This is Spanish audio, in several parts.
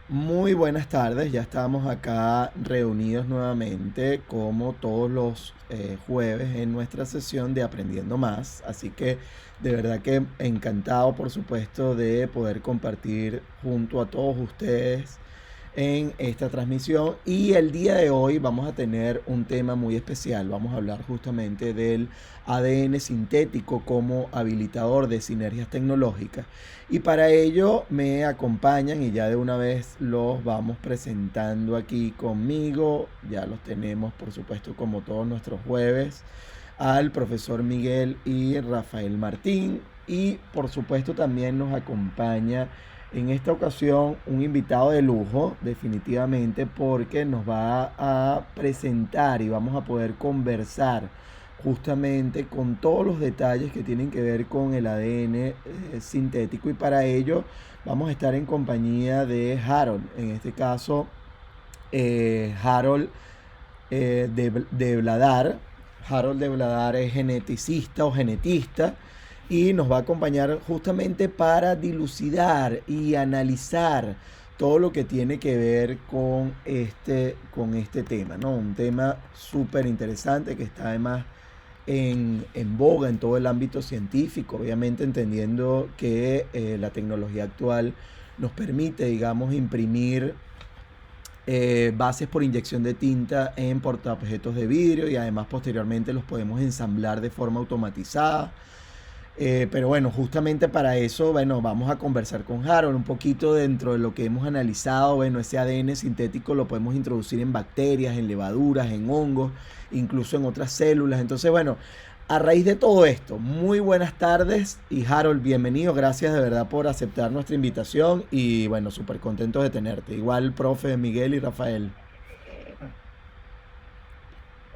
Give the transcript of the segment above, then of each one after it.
Muy buenas tardes, ya estamos acá reunidos nuevamente como todos los jueves en nuestra sesión de Aprendiendo Más. Así que de verdad que encantado, por supuesto, de poder compartir junto a todos ustedes en esta transmisión. Y el día de hoy vamos a tener un tema muy especial. Vamos a hablar justamente del ADN sintético como habilitador de sinergias tecnológicas. Y para ello me acompañan y ya de una vez los vamos presentando aquí conmigo. Ya los tenemos, por supuesto, como todos nuestros jueves, al profesor Miguel y Rafael Martín. Y por supuesto también nos acompaña en esta ocasión un invitado de lujo, definitivamente, porque nos va a presentar y vamos a poder conversar justamente con todos los detalles que tienen que ver con el ADN sintético, y para ello vamos a estar en compañía de Harold, en este caso Harold de Vladar. Harold de Vladar es geneticista o genetista y nos va a acompañar justamente para dilucidar y analizar todo lo que tiene que ver con este tema, ¿no? Un tema súper interesante que está además en boga en todo el ámbito científico, obviamente entendiendo que la tecnología actual nos permite, digamos, imprimir bases por inyección de tinta en portaobjetos de vidrio, y además posteriormente los podemos ensamblar de forma automatizada. Pero bueno, justamente para eso, bueno, vamos a conversar con Harold un poquito dentro de lo que hemos analizado. Bueno, ese ADN sintético lo podemos introducir en bacterias, en levaduras, en hongos, incluso en otras células. Entonces, bueno, a raíz de todo esto, muy buenas tardes y Harold, bienvenido. Gracias de verdad por aceptar nuestra invitación y bueno, súper contentos de tenerte. Igual, profe Miguel y Rafael.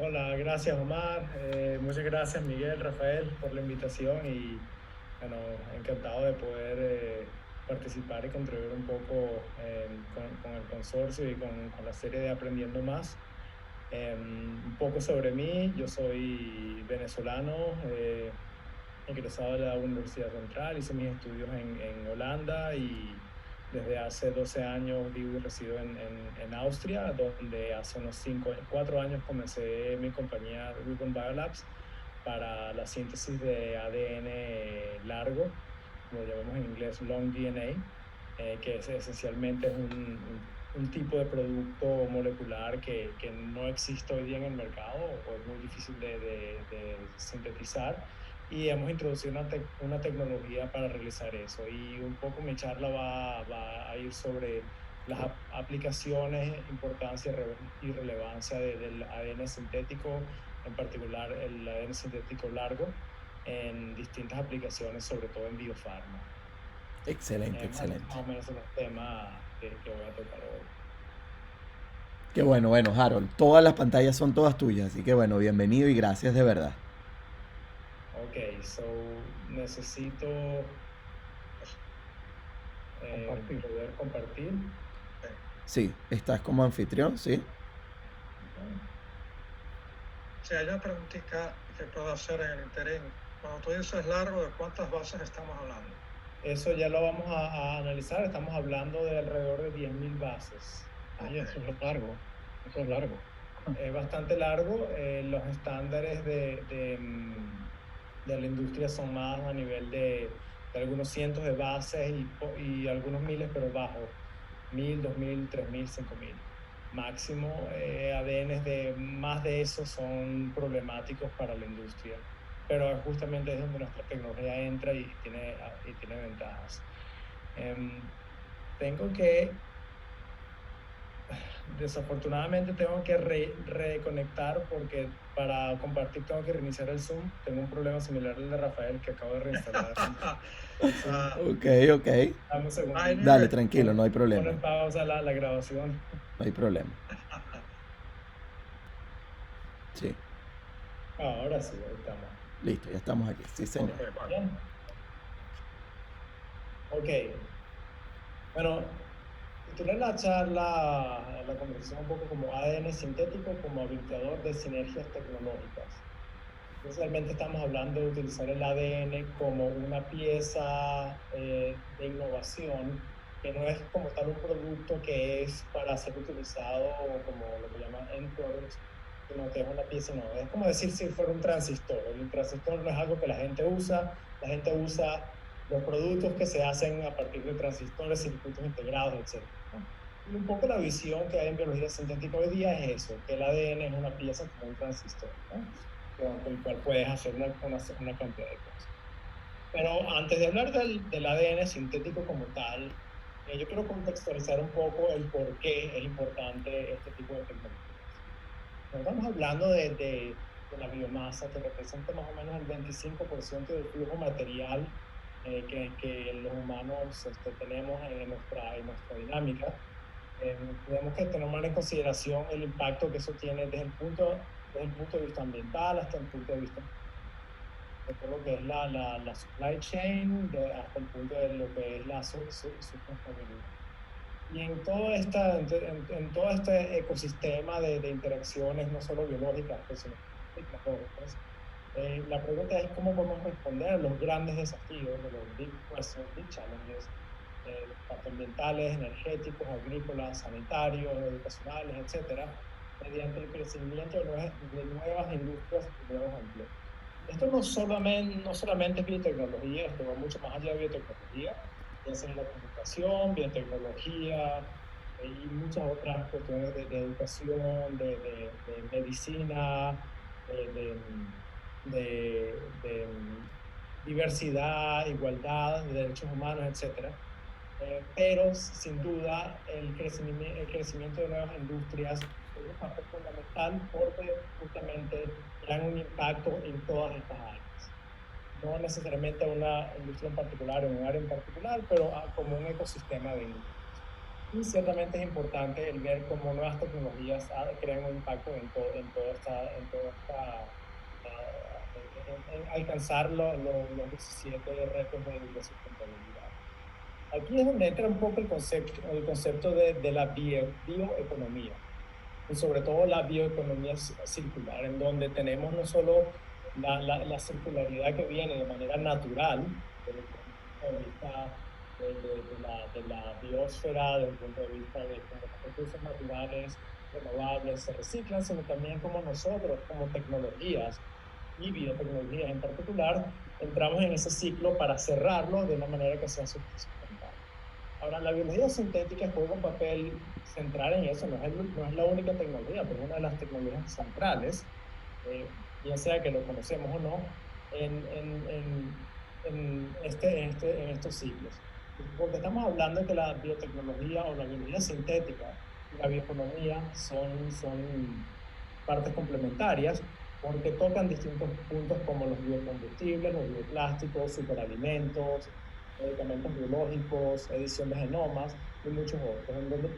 Hola, gracias Omar. Muchas gracias Miguel, Rafael por la invitación y bueno, encantado de poder participar y contribuir un poco con el consorcio y con la serie de Aprendiendo Más. Un poco sobre mí, yo soy venezolano, egresado de la Universidad Central, hice mis estudios en Holanda y desde hace 12 años vivo y resido en Austria, donde hace unos 4 años comencé mi compañía Ribbon Biolabs para la síntesis de ADN largo, como lo llamamos en inglés long DNA, que es esencialmente es un tipo de producto molecular que no existe hoy día en el mercado o es muy difícil de sintetizar, y hemos introducido una tecnología para realizar eso. Y un poco mi charla va a ir sobre las aplicaciones, importancia y relevancia del ADN sintético, en particular el ADN sintético largo, en distintas aplicaciones, sobre todo en biofarma. Excelente, excelente. Más o menos son los temas que voy a tocar hoy. Qué bueno, bueno, Harold, todas las pantallas son todas tuyas, así que bueno, bienvenido y gracias de verdad. Ok, so necesito Compartir. poder compartir. Sí, estás como anfitrión, sí. Ok. Si hay una preguntita que puedo hacer en el interín. Cuando tú dices largo, ¿de cuántas bases estamos hablando? Eso ya lo vamos a analizar. Estamos hablando de alrededor de 10.000 bases. Ay, eso es largo. Eso es largo. Es bastante largo. Los estándares de la industria son más a nivel de algunos cientos de bases y algunos miles, pero bajo 1.000, 2.000, 3.000, 5.000. Máximo, ADNs de más de eso son problemáticos para la industria. Pero justamente es donde nuestra tecnología entra y tiene ventajas. Em, tengo que Desafortunadamente tengo que reconectar porque para compartir tengo que reiniciar el Zoom. Tengo un problema similar al de Rafael que acabo de reinstalar el Zoom. Ah, Ok, ok. Dame un ay, segundito. Dale, Miguel. tranquilo, no hay Pon problema. en pausa la grabación. No hay problema. Sí, Ahora sí, ahí estamos. listo, ya estamos aquí. Sí, señor. Ok, vale. Bien. Ok. Bueno, titulé la conversación un poco como ADN sintético como habilitador de sinergias tecnológicas. Realmente estamos hablando de utilizar el ADN como una pieza de innovación que no es como tal un producto que es para ser utilizado como lo que llaman end products, sino que es una pieza, no, es como decir si fuera un transistor. El transistor no es algo que la gente usa los productos que se hacen a partir de transistores, circuitos integrados, etc. Y un poco la visión que hay en biología sintética hoy día es eso, que el ADN es una pieza como un transistor, ¿no? Con el cual puedes hacer una cantidad de cosas. Pero antes de hablar del ADN sintético como tal, yo quiero contextualizar un poco el por qué es importante este tipo de tecnologías. Estamos hablando de la biomasa, que representa más o menos el 25% del flujo material que los humanos tenemos en nuestra dinámica. Tenemos que tener en consideración el impacto que eso tiene desde el punto de vista ambiental hasta el punto de vista de todo lo que es la supply chain, hasta el punto de lo que es la sustentabilidad. Y en todo este ecosistema de interacciones, no solo biológicas, sino tecnológicas, la pregunta es cómo podemos responder a los grandes desafíos, de los big questions, big challenges, tanto ambientales, energéticos, agrícolas, sanitarios, educacionales, etcétera, mediante el crecimiento de nuevas industrias y nuevos empleos. Esto no solamente es biotecnología, esto va mucho más allá de biotecnología, ya sea en la comunicación, biotecnología y muchas otras cuestiones de educación, de medicina, de, de diversidad, igualdad, de derechos humanos, etcétera. Pero sin duda el crecimiento de nuevas industrias es un factor fundamental porque justamente dan un impacto en todas estas áreas. No necesariamente una industria en particular o un área en particular, pero como un ecosistema de industrias. Y ciertamente es importante el ver cómo nuevas tecnologías crean un impacto en toda esta en alcanzar los 17 retos de sustentabilidad. Aquí es donde entra un poco el concepto de la bioeconomía y sobre todo la bioeconomía circular, en donde tenemos no solo la circularidad que viene de manera natural, desde el punto de vista de la biosfera, desde el punto de vista de cómo los recursos naturales renovables se reciclan, sino también como nosotros, como tecnologías y biotecnologías en particular, entramos en ese ciclo para cerrarlo de una manera que sea sustentable. Ahora, la biología sintética juega un papel central en eso, no es la única tecnología, pero es una de las tecnologías centrales, bien sea que lo conocemos o no, en estos ciclos. Porque estamos hablando de que la biotecnología o la biología sintética y la bioeconomía son partes complementarias porque tocan distintos puntos como los biocombustibles, los bioplásticos, superalimentos, medicamentos biológicos, edición de genomas y muchos otros, en donde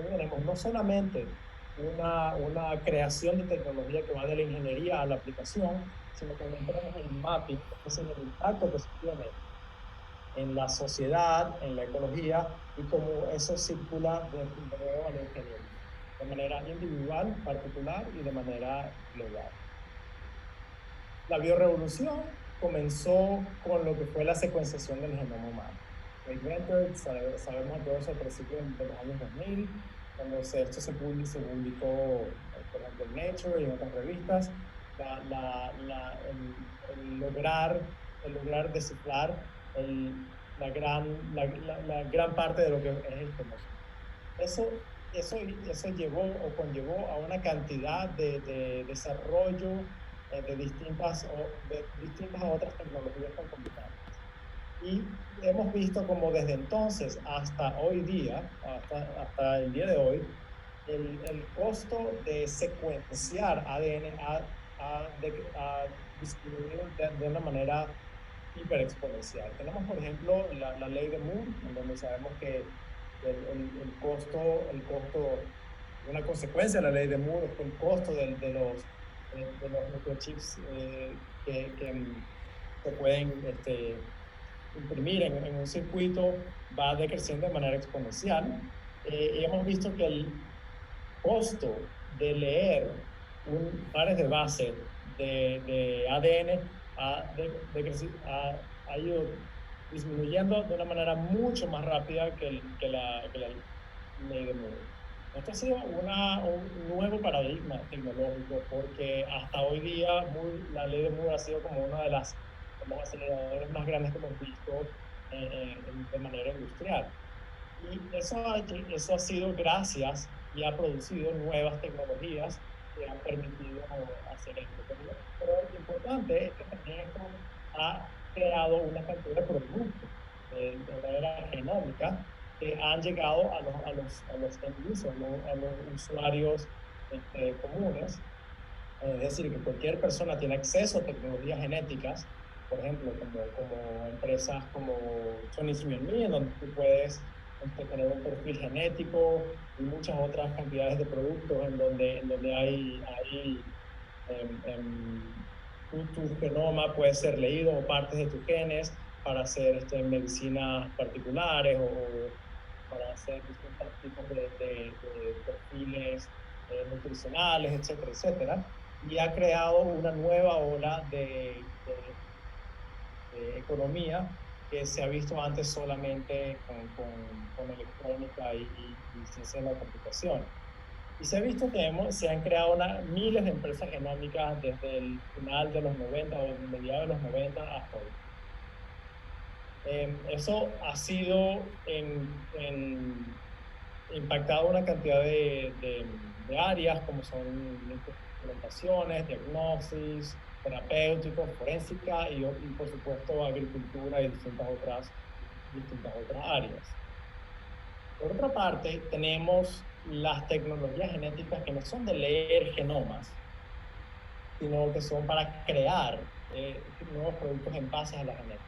tenemos no solamente una creación de tecnología que va de la ingeniería a la aplicación, sino que también tenemos el mapping, es decir, el impacto que se tiene en la sociedad, en la ecología y cómo eso circula de nuevo a la ingeniería, de manera individual, particular y de manera global. La biorevolución comenzó con lo que fue la secuenciación del genoma humano. Sabemos todo eso a principios de los años 2000, cuando esto se publicó, por ejemplo, en Nature y en otras revistas, el lograr descifrar la gran parte de lo que es el genoma. Eso, eso llevó o conllevó a una cantidad de desarrollo de distintas otras tecnologías concomitantes. Y hemos visto como desde entonces hasta hoy día, hasta el día de hoy, el costo de secuenciar ADN ha disminuido de una manera hiperexponencial. Tenemos, por ejemplo, la ley de Moore, en donde sabemos que el costo, una consecuencia de la ley de Moore es que el costo de los microchips que se pueden imprimir en un circuito va decreciendo de manera exponencial. Y hemos visto que el costo de leer pares de base de ADN ha ido disminuyendo de una manera mucho más rápida que la ley de Moore. Esto ha sido un nuevo paradigma tecnológico porque hasta hoy día la ley de Moore ha sido como uno de los aceleradores más grandes que hemos visto de manera industrial. Y eso ha sido gracias y ha producido nuevas tecnologías que han permitido hacer esto. Pero lo importante es que también esto ha creado una cantidad de productos de la era genómica que han llegado a los end users, a los usuarios comunes. Es decir, que cualquier persona tiene acceso a tecnologías genéticas, por ejemplo, como empresas como 23andMe, en donde tú puedes tener un perfil genético y muchas otras cantidades de productos en donde tu genoma puede ser leído o partes de tus genes para hacer medicinas particulares o para hacer distintos tipos de perfiles nutricionales, etcétera, etcétera. Y ha creado una nueva ola de economía que se ha visto antes solamente con electrónica y ciencia de la computación. Y se ha visto que se han creado miles de empresas genómicas desde el final de los 90 o mediados de los 90 hasta hoy. Eso ha sido impactado una cantidad de áreas como son implementaciones, diagnosis, terapéuticos, forénsicas y por supuesto agricultura y distintas otras áreas. Por otra parte, tenemos las tecnologías genéticas que no son de leer genomas, sino que son para crear nuevos productos en base a la genética.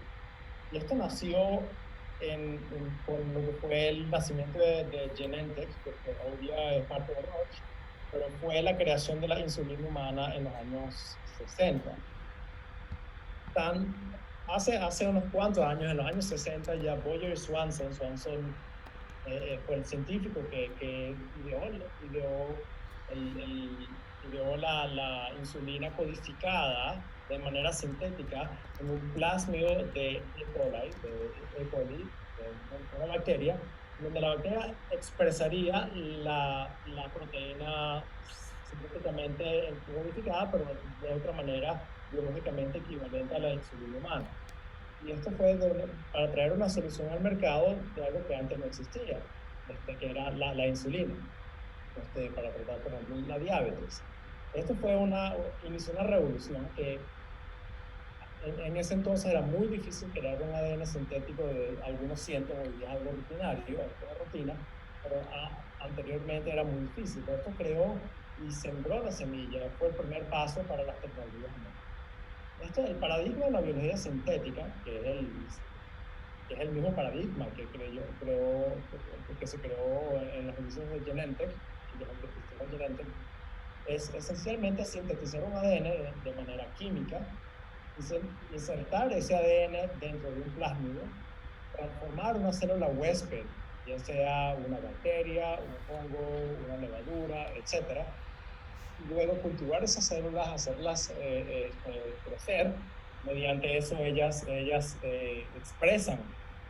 Y esto nació con lo que fue el nacimiento de Genentech, que hoy día es parte de Roche, pero fue la creación de la insulina humana en los años 60. Hace unos cuantos años, en los años 60, ya Boyer Swanson fue el científico que ideó la insulina codificada de manera sintética en un plásmido de E. coli, de una bacteria, donde la bacteria expresaría la proteína sintéticamente codificada, pero de otra manera biológicamente equivalente a la insulina humana. Y esto fue para traer una solución al mercado de algo que antes no existía, que era la insulina, para tratar, por ejemplo, la diabetes. Esto inició una revolución que en ese entonces era muy difícil crear un ADN sintético de algunos cientos, hoy día es algo rutinario, de rutina, pero anteriormente era muy difícil. Pero esto creó y sembró la semilla, fue el primer paso para las tecnologías nuevas. El paradigma de la biología sintética, que es el mismo paradigma que se creó en los inicios de Genentech, es esencialmente sintetizar un ADN de manera química, insertar ese ADN dentro de un plásmido, transformar una célula huésped, ya sea una bacteria, un hongo, una levadura, etc. Y luego cultivar esas células, hacerlas crecer. Mediante eso ellas expresan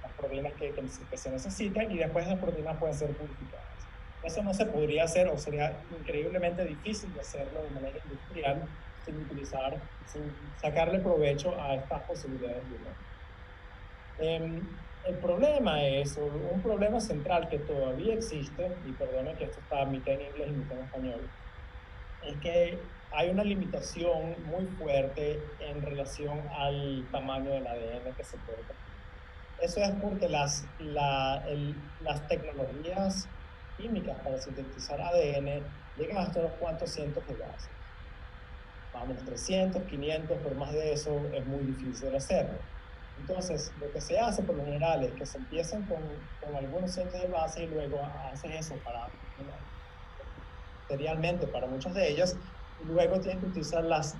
las proteínas que se necesitan y después esas proteínas pueden ser purificadas. Eso no se podría hacer o sería increíblemente difícil de hacerlo de manera industrial sin sacarle provecho a estas posibilidades biológicas. El problema es, un problema central que todavía existe, y perdona que esto está mitad en inglés y mitad en español, es que hay una limitación muy fuerte en relación al tamaño del ADN que se puede construir. Eso es porque las tecnologías químicas para sintetizar ADN llegan hasta unos cuantos cientos de bases. Vamos, 300, 500, por más de eso es muy difícil de hacerlo. Entonces, lo que se hace por lo general es que se empiezan con algunos cientos de bases y luego hacen eso serialmente para muchas de ellas, y luego tienen que utilizar las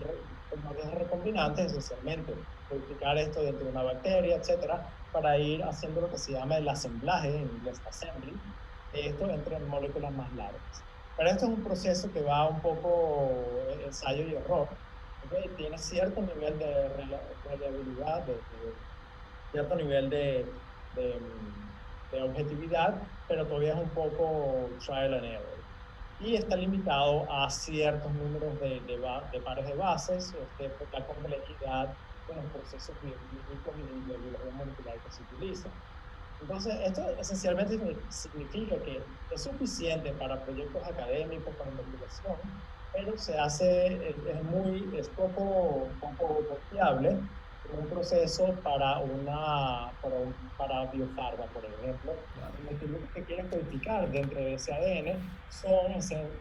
tecnologías recombinantes, esencialmente, codificar esto dentro de una bacteria, etcétera, para ir haciendo lo que se llama el asemblaje, en inglés assembly, de esto entre moléculas más largas. Pero esto es un proceso que va un poco ensayo y error, ¿okay? Tiene cierto nivel de reliabilidad, cierto nivel de, de objetividad, pero todavía es un poco trial and error. Y está limitado a ciertos números de pares de bases, por la complejidad de los procesos bioquímicos y de biología molecular que se utilizan. Entonces, esto esencialmente significa que es suficiente para proyectos académicos, para investigación, pero es poco confiable como un proceso para biofarma, por ejemplo. Lo que quieren codificar dentro de ese ADN son,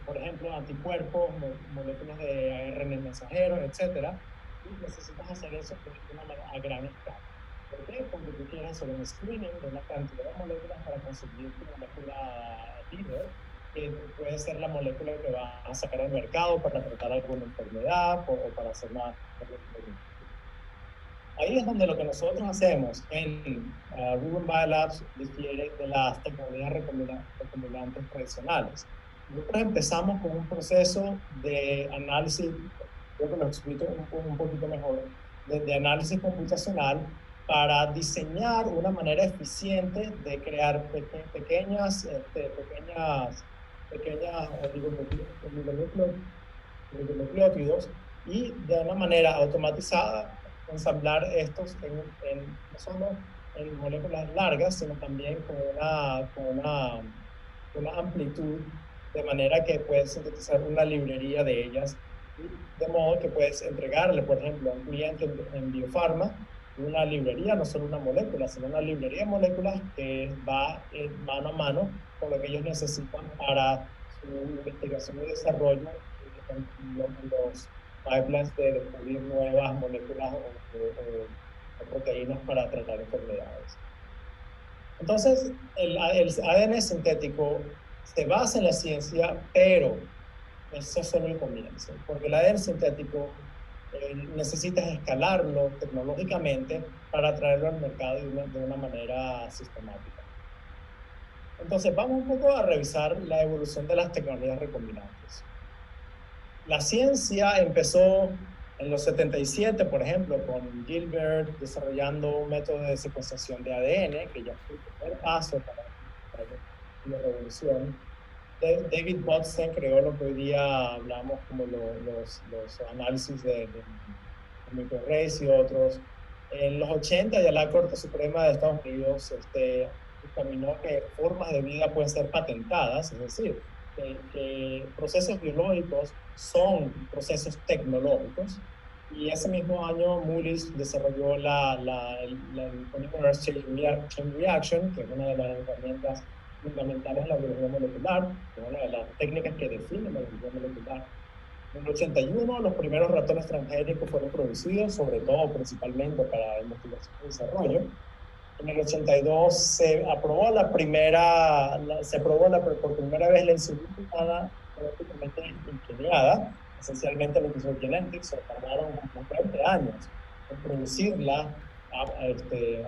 por ejemplo, anticuerpos, moléculas de ARN mensajeros, etcétera, y necesitas hacer eso de una manera a gran escala. ¿Por qué? Porque tú quieres hacer un screening de una cantidad de moléculas para conseguir tu molécula líder, que puede ser la molécula que va a sacar al mercado para tratar alguna enfermedad o para hacer más. Ahí es donde lo que nosotros hacemos en Ruben Biolabs difiere de las tecnologías recombinantes tradicionales. Nosotros empezamos con un proceso de análisis, creo que lo explico un poquito mejor, de análisis computacional para diseñar una manera eficiente de crear pequeñas oligonucleótidos y de una manera automatizada ensamblar estos no solo en moléculas largas, sino también con una amplitud, de manera que puedes sintetizar una librería de ellas, de modo que puedes entregarle, por ejemplo, a un cliente en biofarma una librería, no solo una molécula, sino una librería de moléculas que va mano a mano con lo que ellos necesitan para su investigación y desarrollo en los pipelines de descubrir nuevas moléculas o proteínas para tratar enfermedades. Entonces, el ADN sintético se basa en la ciencia, pero eso es solo el comienzo, porque el ADN sintético necesitas escalarlo tecnológicamente para traerlo al mercado de una manera sistemática. Entonces, vamos un poco a revisar la evolución de las tecnologías recombinantes. La ciencia empezó en los 77, por ejemplo, con Gilbert desarrollando un método de secuenciación de ADN, que ya fue el primer paso para la revolución. David Botstein creó lo que hoy día hablamos como los análisis de microarrays y otros. En los 80 ya la Corte Suprema de Estados Unidos dictaminó que formas de vida pueden ser patentadas, es decir, que procesos biológicos son procesos tecnológicos. Y ese mismo año Mullis desarrolló el Polymerase Chain Reaction, que es una de las herramientas fundamentales en la biología molecular, que es una de las técnicas que definen la biología molecular. En el 81 los primeros ratones transgénicos fueron producidos, sobre todo principalmente para investigación y desarrollo. En el 82 se aprobó por primera vez la insulina humana genéticamente ingeniada, esencialmente lo que hizo Genentech. Se tardaron unos 20 años en producirla,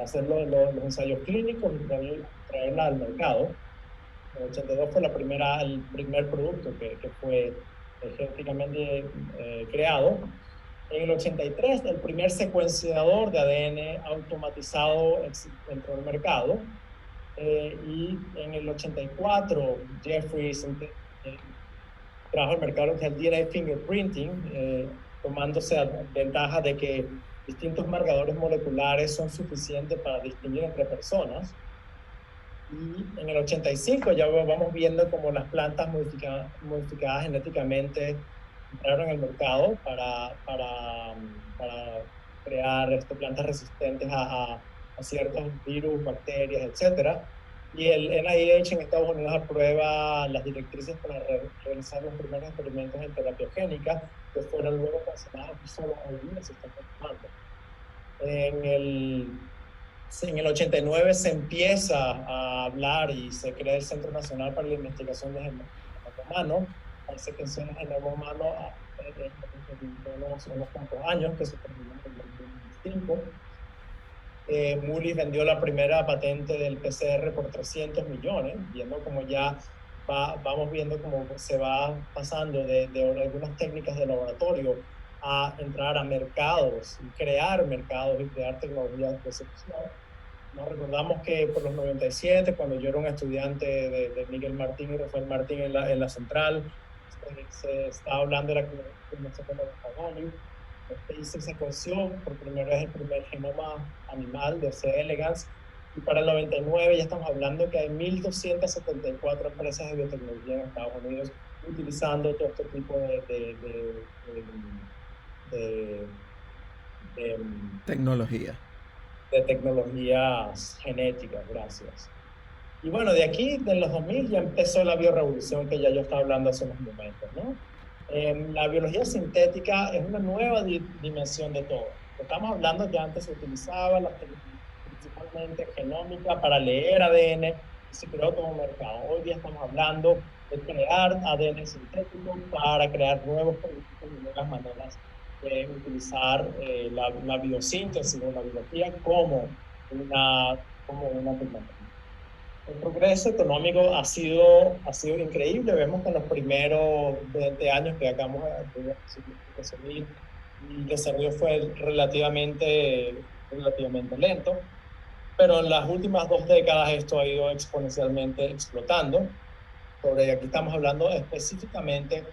hacer los ensayos clínicos y traerla al mercado. En el 82 fue el primer producto que fue genéticamente creado. En el 83, el primer secuenciador de ADN automatizado entró al mercado. Y en el 84, Jeffries trajo al mercado el DNA fingerprinting, tomándose ventaja de que distintos marcadores moleculares son suficientes para distinguir entre personas. Y en el 85 ya vamos viendo como las plantas modificadas genéticamente entraron al mercado para crear plantas resistentes a ciertos virus, bacterias, etc. Y el NIH en Estados Unidos aprueba las directrices para realizar los primeros experimentos en terapia génica, que fueron luego cancelados y solo hoy día se están tomando. En el 89 se empieza a hablar y se crea el Centro Nacional para la Investigación de Genoma Humano. Hay secuenciación de genoma humano en unos cuantos años, que se terminó en el 2025. Mullis vendió la primera patente del PCR por 300 millones, viendo como ya vamos viendo cómo se va pasando de algunas técnicas de laboratorio a entrar a mercados y crear mercados y crear tecnologías de excepción. nos recordamos que por los 97, cuando yo era un estudiante de Miguel Martín y Rafael Martín en la central, se estaba hablando de la clonación de los jaguares. Y se secuenció por primera vez el primer genoma animal de C. elegans. Y para el 99 ya estamos hablando que hay 1.274 empresas de biotecnología en Estados Unidos utilizando todo este tipo de, de Tecnología. de tecnologías genéticas, gracias. Y bueno, de aquí, de los 2000, ya empezó la biorevolución que ya yo estaba hablando hace unos momentos, ¿no? La biología sintética es una nueva dimensión de todo. Estamos hablando que antes se utilizaba principalmente genómica para leer ADN y se creó todo un mercado. Hoy día estamos hablando de crear ADN sintético para crear nuevos productos y nuevas maneras de utilizar la biosíntesis o la biología como una tecnología. El progreso económico ha sido increíble. Vemos que en los primeros 20 años que acabamos de recibir, el desarrollo fue relativamente lento, pero en las últimas 2 décadas esto ha ido exponencialmente explotando. Aquí estamos hablando específicamente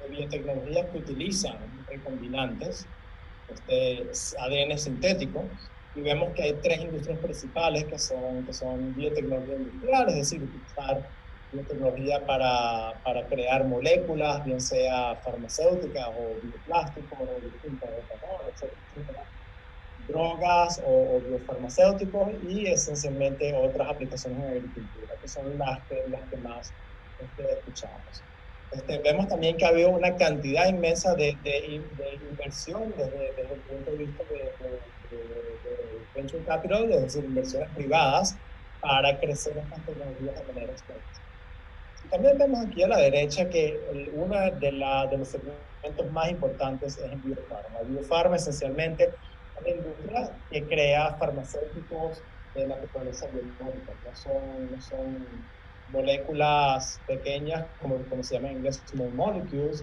de biotecnologías que utilizan recombinantes, ADN sintético, y vemos que hay 3 industrias principales que son biotecnología industrial, es decir, utilizar biotecnología para crear moléculas, bien sea farmacéuticas o bioplásticos o etcétera, drogas o biofarmacéuticos, y esencialmente otras aplicaciones en agricultura, que son las que más escuchamos. Vemos también que ha habido una cantidad inmensa de inversión desde el punto de vista de venture capital, es decir, inversiones privadas, para crecer estas tecnologías de manera exponencial. También vemos aquí a la derecha que uno de los segmentos más importantes es el biofarma. El biofarma esencialmente es una industria que crea farmacéuticos de la naturaleza biológica. No son moléculas pequeñas, como se llama en inglés, small molecules,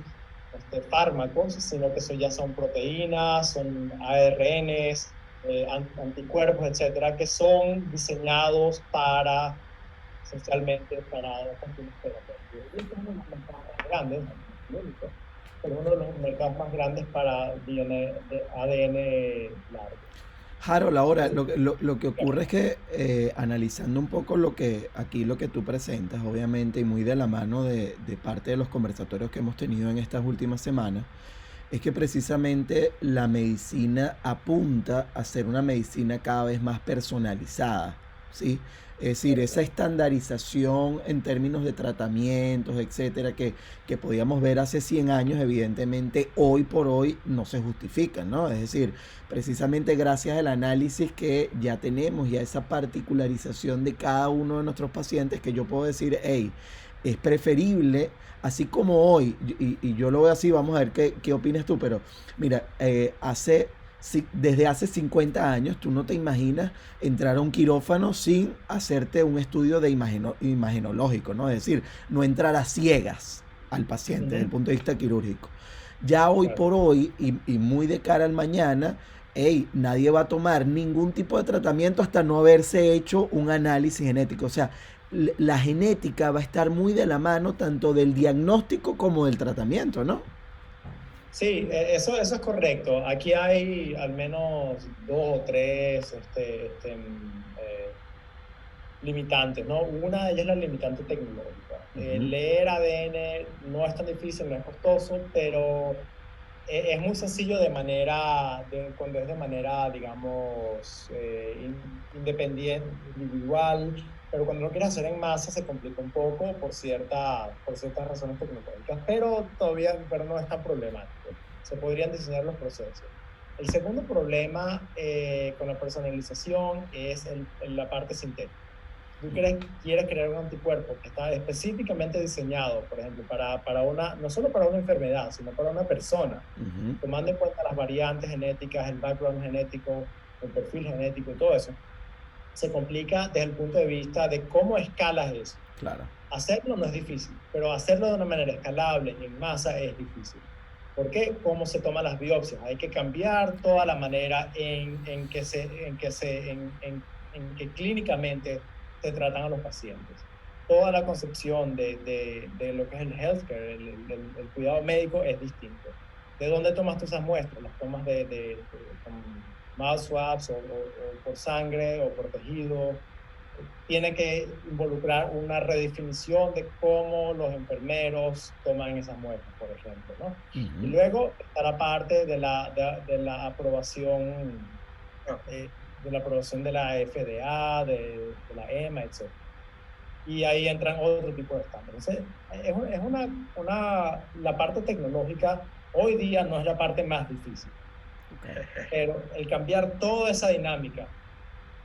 fármacos, sino que eso ya son proteínas, son ARNs, anticuerpos, etcétera, que son diseñados esencialmente para fines terapéuticos. Este es uno de los mercados más grandes, no es el único, pero uno de los mercados más grandes para ADN largo. Harold, ahora lo que ocurre es que analizando un poco lo que tú presentas, obviamente, y muy de la mano de parte de los conversatorios que hemos tenido en estas últimas semanas, es que precisamente la medicina apunta a ser una medicina cada vez más personalizada, ¿sí? Es decir, esa estandarización en términos de tratamientos, etcétera, que podíamos ver hace 100 años, evidentemente hoy por hoy no se justifican, ¿no? Es decir, precisamente gracias al análisis que ya tenemos y a esa particularización de cada uno de nuestros pacientes, que yo puedo decir, hey, es preferible, así como hoy, y yo lo veo así, vamos a ver qué opinas tú, pero mira, desde hace 50 años tú no te imaginas entrar a un quirófano sin hacerte un estudio de imagenológico, ¿no? Es decir, no entrar a ciegas al paciente desde el punto de vista quirúrgico. Ya hoy por hoy, y muy de cara al mañana, nadie va a tomar ningún tipo de tratamiento hasta no haberse hecho un análisis genético. O sea, la genética va a estar muy de la mano tanto del diagnóstico como del tratamiento, ¿no? Sí, eso es correcto. Aquí hay al menos 2 o 3 limitantes, ¿no? Una de ellas es la limitante tecnológica. Leer ADN no es tan difícil, no es costoso, pero es muy sencillo cuando es de manera, digamos, independiente, individual, pero cuando lo quieres hacer en masa se complica un poco por ciertas razones tecnológicas, pero no es tan problemático. Se podrían diseñar los procesos. El segundo problema con la personalización es la parte sintética. Tú quieres crear un anticuerpo que está específicamente diseñado, por ejemplo, no solo para una enfermedad, sino para una persona, tomando en cuenta las variantes genéticas, el background genético, el perfil genético y todo eso, se complica desde el punto de vista de cómo escalas eso. Claro. Hacerlo no es difícil, pero hacerlo de una manera escalable y en masa es difícil. ¿Por qué? ¿Cómo se toman las biopsias? Hay que cambiar toda la manera en que en que clínicamente se tratan a los pacientes. Toda la concepción de lo que es el healthcare, el cuidado médico es distinto. ¿De dónde tomas tú esas muestras? Las tomas con mouth swabs o por sangre o por tejido. Tiene que involucrar una redefinición de cómo los enfermeros toman esas muestras, por ejemplo, ¿no? Y luego está la parte de la aprobación, de la aprobación de la FDA, de la EMA, etc. Y ahí entran otro tipo de estándares. La parte tecnológica hoy día no es la parte más difícil, pero el cambiar toda esa dinámica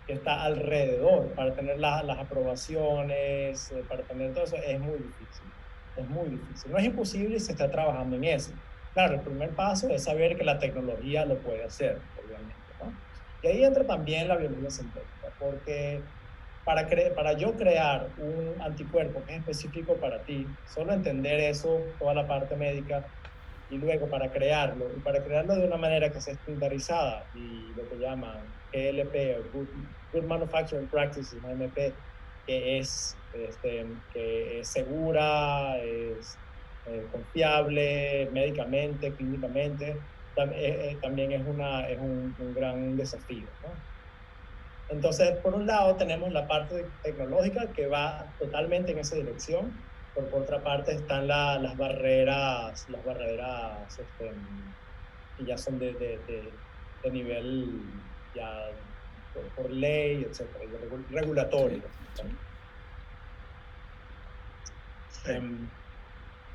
que está alrededor para tener las aprobaciones, para tener todo eso, es muy difícil. Es muy difícil. No es imposible y se está trabajando en eso. Claro, el primer paso es saber que la tecnología lo puede hacer, obviamente, ¿no? Y ahí entra también la biología sintética, porque para yo crear un anticuerpo que es específico para ti, solo entender eso, toda la parte médica, y luego para crearlo, y para crearlo de una manera que sea estandarizada, y lo que llaman GLP, o Good Manufacturing Practices, GMP, que es segura, es confiable médicamente, clínicamente, también es un gran desafío, ¿no? Entonces, por un lado tenemos la parte tecnológica que va totalmente en esa dirección, pero por otra parte están las barreras que ya son de nivel ya por ley, etcétera, y regulatorio. Sí.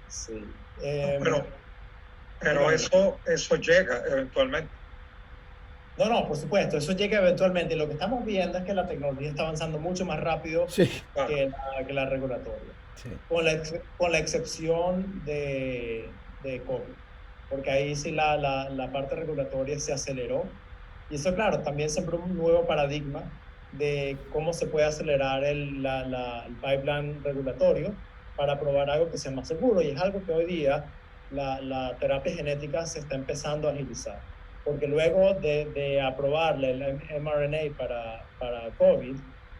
Sí. Pero eso llega eventualmente. No, por supuesto, eso llega eventualmente. Lo que estamos viendo es que la tecnología está avanzando mucho más rápido que la regulatoria. Sí. Con la excepción de COVID, porque ahí sí la parte regulatoria se aceleró. Y eso, claro, también sembró un nuevo paradigma de cómo se puede acelerar el pipeline regulatorio para probar algo que sea más seguro. Y es algo que hoy día la terapia genética se está empezando a agilizar. Porque luego de aprobarle el mRNA para COVID,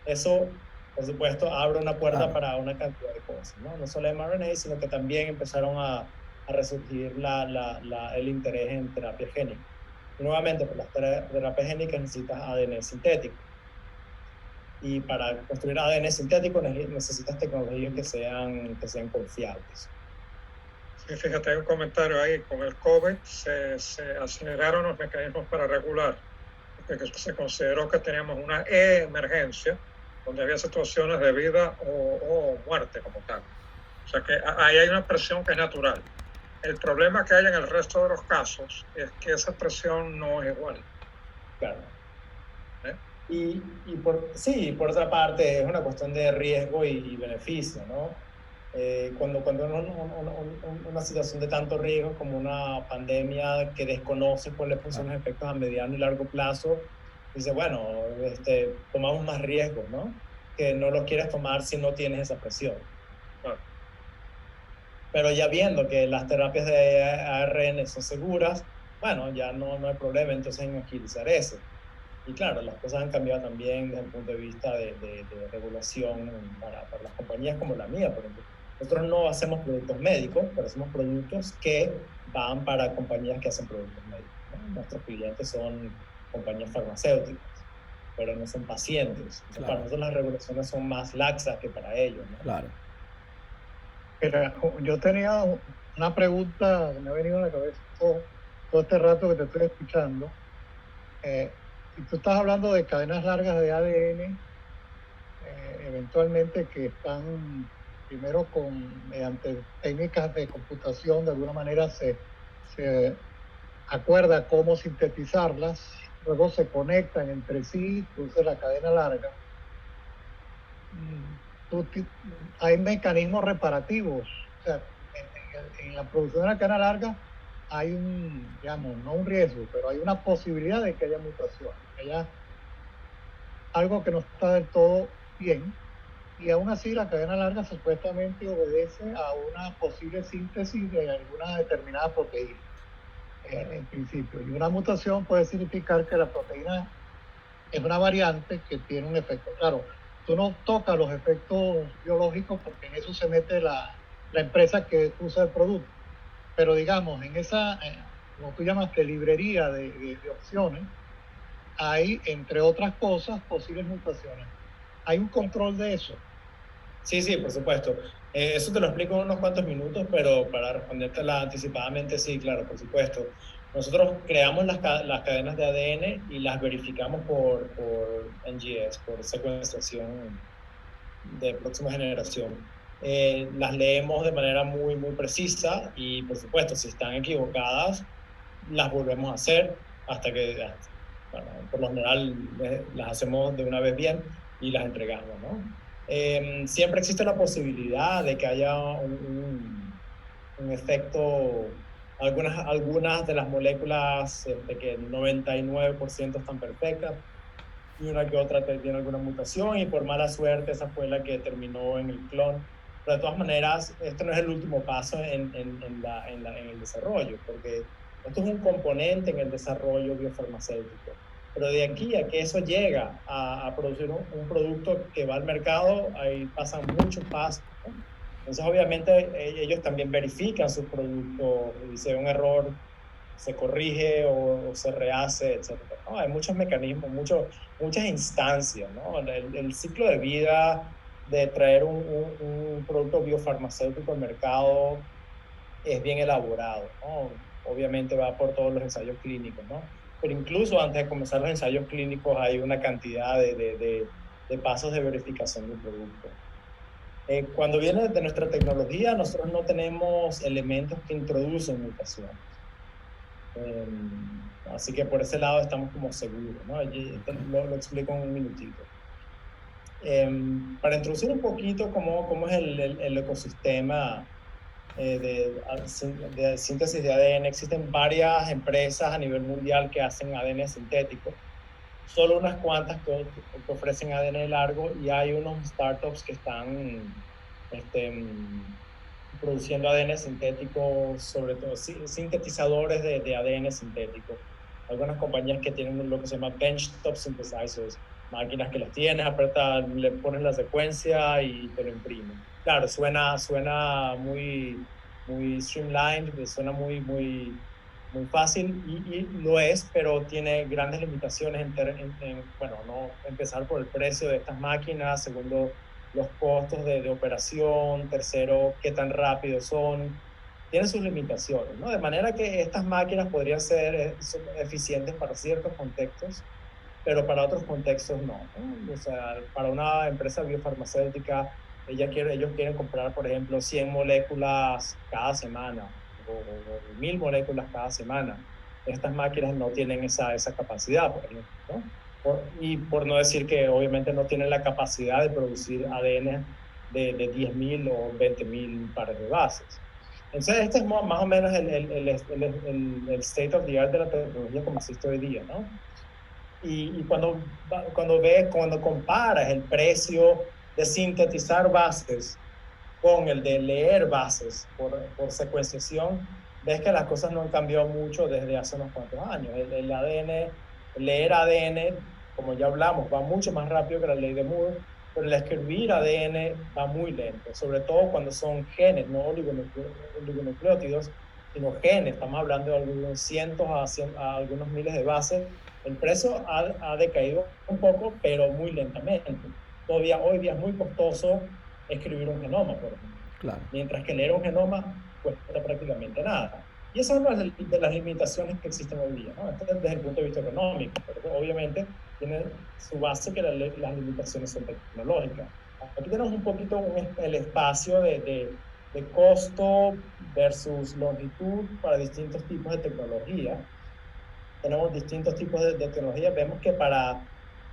eso, por supuesto, abre una puerta para una cantidad de cosas, ¿no? No solo el mRNA, sino que también empezaron a resurgir el interés en terapia génica. Y nuevamente, por las terapias génicas necesitas ADN sintético. Y para construir ADN sintético necesitas tecnologías que sean confiables. Sí, fíjate, hay un comentario ahí. Con el COVID se aceleraron los mecanismos para regular, porque se consideró que teníamos una emergencia donde había situaciones de vida o muerte como tal. O sea que ahí hay una presión que es natural. El problema que hay en el resto de los casos es que esa presión no es igual. Claro. Por otra parte, es una cuestión de riesgo y beneficio, ¿no? Cuando una situación de tanto riesgo como una pandemia que desconoce cuáles son los efectos a mediano y largo plazo, dice, bueno, tomamos más riesgos, ¿no? Que no los quieres tomar si no tienes esa presión. Pero ya viendo que las terapias de ARN son seguras, bueno, ya no hay problema entonces en agilizar eso. Y claro, las cosas han cambiado también desde el punto de vista de regulación para las compañías como la mía, por ejemplo. Nosotros no hacemos productos médicos, pero hacemos productos que van para compañías que hacen productos médicos, ¿no? Nuestros clientes son compañías farmacéuticas, pero no son pacientes. Claro. Para nosotros las regulaciones son más laxas que para ellos, ¿no? Claro. Pero yo tenía una pregunta que me ha venido a la cabeza todo este rato que te estoy escuchando. Si tú estás hablando de cadenas largas de ADN, eventualmente que están primero mediante técnicas de computación, de alguna manera se acuerda cómo sintetizarlas, luego se conectan entre sí, entonces la cadena larga. Hay mecanismos reparativos, o sea, en la producción de la cadena larga hay no un riesgo, pero hay una posibilidad de que haya mutación, que haya algo que no está del todo bien, y aún así la cadena larga supuestamente obedece a una posible síntesis de alguna determinada proteína, en principio, y una mutación puede significar que la proteína es una variante que tiene un efecto. Claro, tú no tocas los efectos biológicos porque en eso se mete la empresa que usa el producto. Pero digamos, en esa, como tú llamaste, librería de opciones, hay, entre otras cosas, posibles mutaciones. ¿Hay un control de eso? Sí, sí, por supuesto. Eso te lo explico en unos cuantos minutos, pero para respondértela anticipadamente, sí, claro, por supuesto. Nosotros creamos las cadenas de ADN y las verificamos por NGS, por secuenciación de próxima generación. Las leemos de manera muy, muy precisa y, por supuesto, si están equivocadas, las volvemos a hacer hasta que, bueno, por lo general, las hacemos de una vez bien y las entregamos, ¿no? Siempre existe la posibilidad de que haya un efecto, algunas de las moléculas que 99% están perfectas y una que otra tiene alguna mutación y por mala suerte esa fue la que terminó en el clon. Pero de todas maneras, esto no es el último paso en el desarrollo, porque esto es un componente en el desarrollo biofarmacéutico. Pero de aquí a que eso llega a producir un producto que va al mercado, ahí pasan muchos pasos, ¿no? Entonces, obviamente, ellos también verifican su producto y si hay un error, se corrige o se rehace, etcétera, ¿no? Hay muchos mecanismos, muchas instancias, ¿no? El ciclo de vida de traer un producto biofarmacéutico al mercado es bien elaborado, ¿no? Obviamente va por todos los ensayos clínicos, ¿no? Pero incluso antes de comenzar los ensayos clínicos hay una cantidad de pasos de verificación del producto. Cuando viene de nuestra tecnología, nosotros no tenemos elementos que introducen mutaciones. Así que por ese lado estamos como seguros, ¿no? Lo explico en un minutito. Para introducir un poquito cómo es el ecosistema de síntesis de ADN, existen varias empresas a nivel mundial que hacen ADN sintético, solo unas cuantas que ofrecen ADN largo y hay unos startups que están produciendo ADN sintético, sobre todo sintetizadores de ADN sintético. Algunas compañías que tienen lo que se llama benchtop synthesizers, máquinas que las tienes, apretas, le pones la secuencia y te lo imprime. Claro, suena muy streamlined, suena muy fácil y lo es, pero tiene grandes limitaciones bueno, no empezar por el precio de estas máquinas, segundo, los costos de operación, tercero, qué tan rápidos son, tienen sus limitaciones, ¿no? De manera que estas máquinas podrían ser eficientes para ciertos contextos, pero para otros contextos no, ¿no? O sea, para una empresa biofarmacéutica, ellos quieren comprar, por ejemplo, 100 moléculas cada semana o 1000 moléculas cada semana. Estas máquinas no tienen esa capacidad, por ejemplo, ¿no? Y por no decir que obviamente no tienen la capacidad de producir ADN de 10.000 o 20.000 pares de bases. Entonces, este es más o menos el state of the art de la tecnología como existe hoy día, ¿no? Y cuando comparas el precio de sintetizar bases con el de leer bases por secuenciación, ves que las cosas no han cambiado mucho desde hace unos cuantos años. El ADN, leer ADN, como ya hablamos, va mucho más rápido que la ley de Moore, pero el escribir ADN va muy lento, sobre todo cuando son genes, no oligonucleótidos, sino genes. Estamos hablando de algunos cientos a algunos miles de bases. El precio ha decaído un poco, pero muy lentamente. Todavía hoy día es muy costoso escribir un genoma, por ejemplo. Claro. Mientras que leer un genoma cuesta prácticamente nada. Y esa es una de las limitaciones que existen hoy día, ¿no? Esto desde el punto de vista económico, pero obviamente tiene su base que las limitaciones son tecnológicas. Aquí tenemos un poquito el espacio de costo versus longitud para distintos tipos de tecnología. Tenemos distintos tipos de tecnología. Vemos que para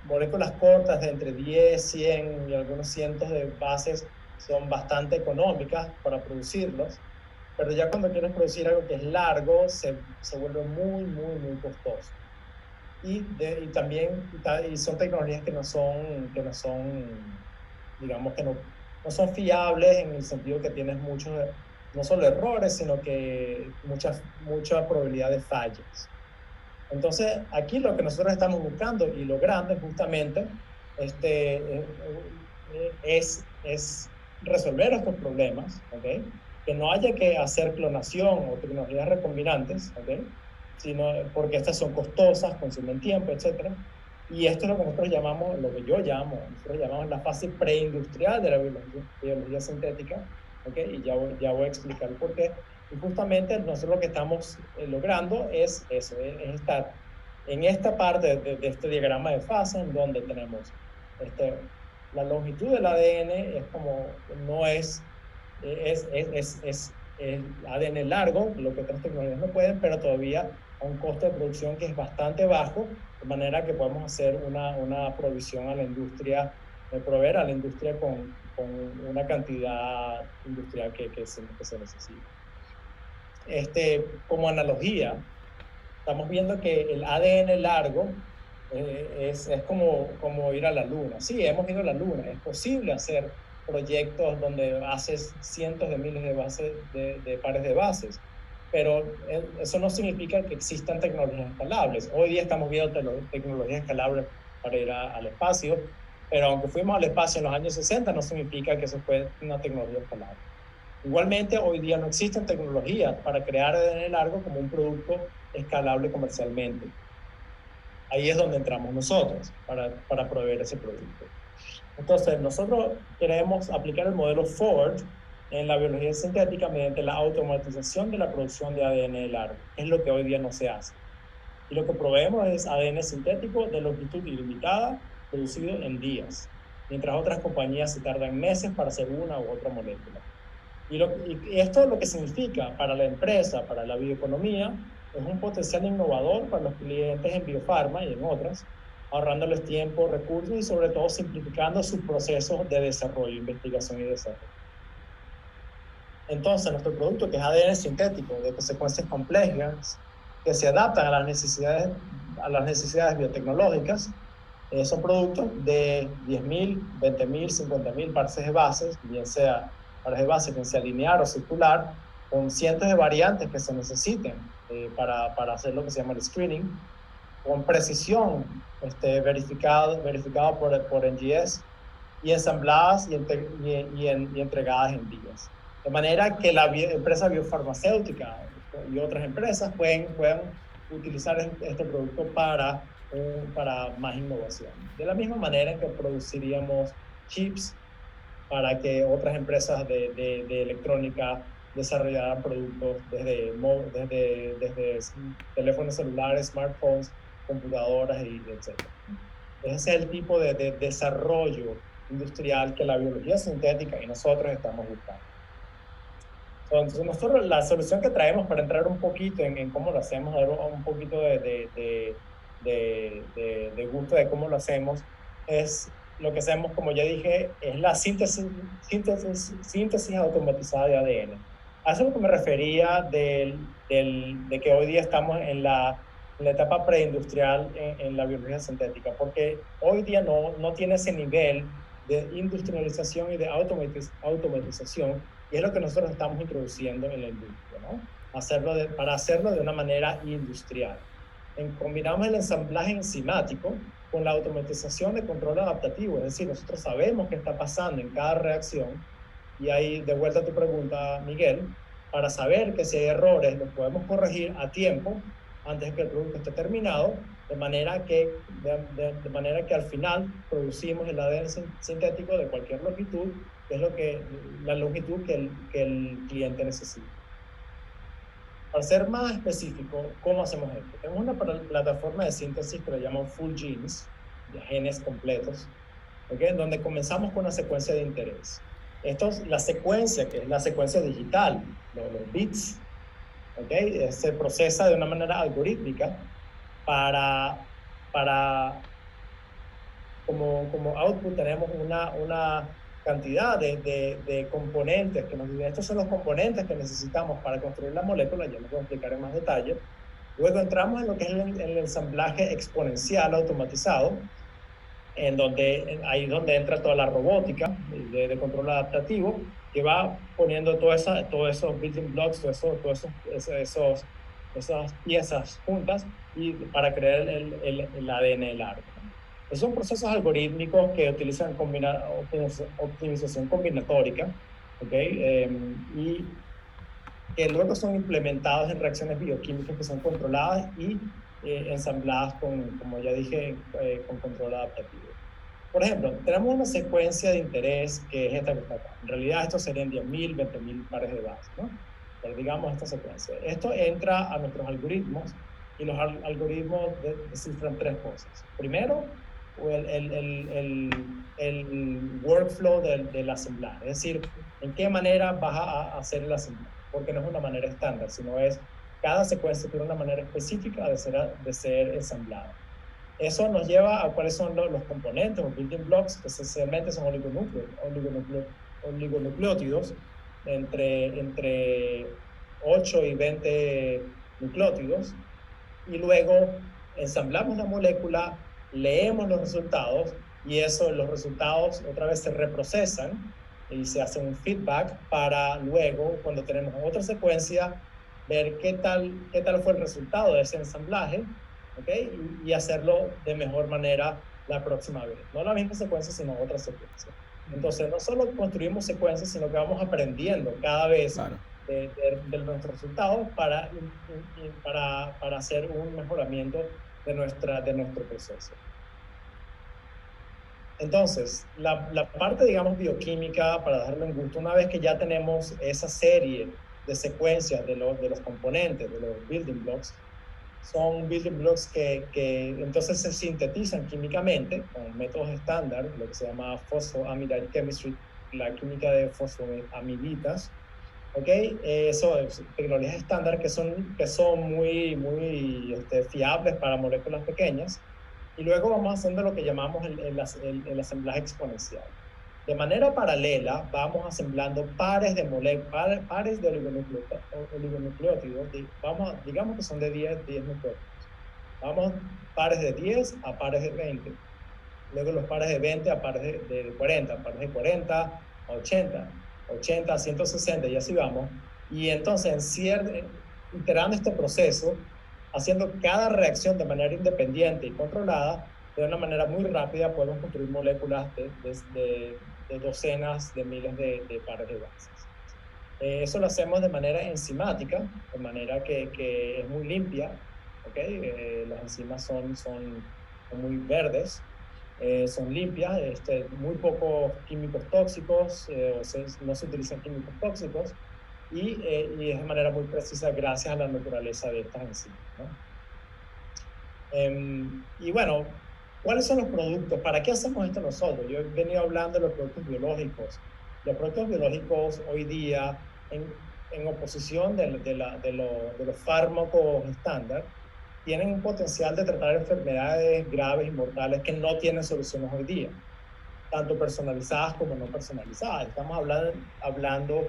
moléculas cortas de entre 10, 100 y algunos cientos de bases son bastante económicas para producirlos, pero ya cuando quieres producir algo que es largo, se vuelve muy costoso. Y también son tecnologías que no son, digamos que no son fiables en el sentido que tienes muchos, no solo errores, sino que mucha probabilidad de fallas. Entonces, aquí lo que nosotros estamos buscando y logrando es justamente es resolver estos problemas, ¿ok? Que no haya que hacer clonación o tecnologías recombinantes, ¿ok? Sino porque estas son costosas, consumen tiempo, etcétera. Y esto es lo que nosotros llamamos, lo que nosotros llamamos la fase preindustrial de la biología sintética, ¿ok? Y ya voy a explicar por qué. Y justamente nosotros lo que estamos logrando es eso, es estar en esta parte de este diagrama de fase en donde tenemos la longitud del ADN es como, no es ADN largo, lo que otras tecnologías no pueden, pero todavía a un costo de producción que es bastante bajo, de manera que podemos hacer una provisión a la industria, proveer a la industria con una cantidad industrial que se necesita. Como analogía, estamos viendo que el ADN largo es como ir a la luna. Sí, hemos ido a la luna. Es posible hacer proyectos donde haces cientos de miles de bases, de pares de bases, pero eso no significa que existan tecnologías escalables. Hoy día estamos viendo tecnologías escalables para ir al espacio, pero aunque fuimos al espacio en los años 60, no significa que eso fue una tecnología escalable. Igualmente, hoy día no existen tecnologías para crear ADN largo como un producto escalable comercialmente. Ahí es donde entramos nosotros para proveer ese producto. Entonces, nosotros queremos aplicar el modelo Ford en la biología sintética mediante la automatización de la producción de ADN largo, que es lo que hoy día no se hace. Y lo que proveemos es ADN sintético de longitud ilimitada, producido en días, mientras otras compañías se tardan meses para hacer una u otra molécula. Y esto lo que significa para la empresa, para la bioeconomía, es un potencial innovador para los clientes en biofarma y en otras, ahorrándoles tiempo, recursos y sobre todo simplificando sus procesos de desarrollo, investigación y desarrollo. Entonces, nuestro producto, que es ADN sintético de secuencias complejas que se adaptan a las necesidades biotecnológicas, son productos de 10.000, 20.000, 50.000 pares de bases, bien sea pares de bases, bien sea lineal o circular, con cientos de variantes que se necesiten para hacer lo que se llama el screening, con precisión verificado por NGS y ensambladas y entregadas en días. De manera que la empresa biofarmacéutica y otras empresas pueden utilizar este producto para más innovación. De la misma manera que produciríamos chips para que otras empresas de electrónica desarrollaran productos desde teléfonos celulares, smartphones, computadoras, etc. Ese es el tipo de desarrollo industrial que la biología sintética y nosotros estamos buscando. Entonces, nosotros la solución que traemos para entrar un poquito en cómo lo hacemos, dar un poquito de gusto de cómo lo hacemos, es lo que hacemos, como ya dije, es la síntesis automatizada de ADN. A eso es lo que me refería de que hoy día estamos en la etapa preindustrial en la biología sintética, porque hoy día no tiene ese nivel de industrialización y de automatización, y es lo que nosotros estamos introduciendo en la industria, ¿no? Para hacerlo de una manera industrial. Combinamos el ensamblaje enzimático con la automatización de control adaptativo, es decir, nosotros sabemos qué está pasando en cada reacción, y ahí, de vuelta a tu pregunta, Miguel, para saber que si hay errores los podemos corregir a tiempo antes de que el producto esté terminado, de manera que al final producimos el ADN sintético de cualquier longitud, que es la longitud que el cliente necesita. Para ser más específico, ¿cómo hacemos esto? Tenemos una plataforma de síntesis que le llaman Full Genes, de genes completos, ¿okay? Donde comenzamos con una secuencia de interés. Esto es la secuencia, que es la secuencia digital, los bits, ¿okay? Se procesa de una manera algorítmica como output tenemos una cantidad de componentes que nos dicen, estos son los componentes que necesitamos para construir la molécula, ya les voy a explicar en más detalle. Luego entramos en lo que es el ensamblaje exponencial automatizado, ahí donde entra toda la robótica de control adaptativo, que va poniendo todos esos building blocks, todos esos esas piezas juntas y para crear el ADN largo. Esos son procesos algorítmicos que utilizan optimización combinatórica, ¿ok? Y que luego son implementados en reacciones bioquímicas que son controladas y ensambladas como ya dije, con control adaptativo. Por ejemplo, tenemos una secuencia de interés que es esta que está acá. En realidad esto serían 10.000, 20.000 pares de bases, ¿no? Pero digamos esta secuencia. Esto entra a nuestros algoritmos y los algoritmos descifran tres cosas. Primero, el workflow del asemblaje, es decir, en qué manera vas a hacer el asemblaje, porque no es una manera estándar, sino es cada secuencia tiene una manera específica de ser ensamblada. Eso nos lleva a cuáles son los componentes o building blocks, que esencialmente son oligonucleótidos entre 8 y 20 nucleótidos, y luego ensamblamos la molécula, leemos los resultados y los resultados otra vez se reprocesan y se hace un feedback para luego, cuando tenemos otra secuencia, ver qué tal fue el resultado de ese ensamblaje, ¿okay? Y hacerlo de mejor manera la próxima vez. No la misma secuencia, sino otra secuencia. Entonces, no solo construimos secuencias, sino que vamos aprendiendo cada vez de nuestros resultados para hacer un mejoramiento de nuestro proceso. Entonces, la parte, digamos, bioquímica, para darle un gusto, una vez que ya tenemos esa serie de secuencias de los componentes, de los building blocks, son building blocks que entonces se sintetizan químicamente con métodos estándar, lo que se llama phosphoamidite chemistry, la química de fosfoamiditas, ¿ok? Eso es tecnologías estándar que son muy fiables para moléculas pequeñas, y luego vamos haciendo lo que llamamos el asemblaje exponencial. De manera paralela, vamos asemblando pares de oligonucleótidos, digamos que son de 10 nucleótidos. Vamos pares de 10 a pares de 20. Luego los pares de 20 a pares de 40, pares de 40 a 80, 80 a 160 y así vamos. Y entonces, iterando este proceso, haciendo cada reacción de manera independiente y controlada, de una manera muy rápida podemos construir moléculas de docenas de miles de pares de bases. Eso lo hacemos de manera enzimática, de manera que es muy limpia, ¿okay? Las enzimas son muy verdes, son limpias, muy pocos químicos tóxicos, no se utilizan químicos tóxicos, y es de manera muy precisa gracias a la naturaleza de estas enzimas, ¿no? Y bueno, ¿cuáles son los productos? ¿Para qué hacemos esto nosotros? Yo he venido hablando de los productos biológicos. Los productos biológicos hoy día, en oposición de los fármacos estándar, tienen un potencial de tratar enfermedades graves y mortales que no tienen soluciones hoy día, tanto personalizadas como no personalizadas. Estamos hablando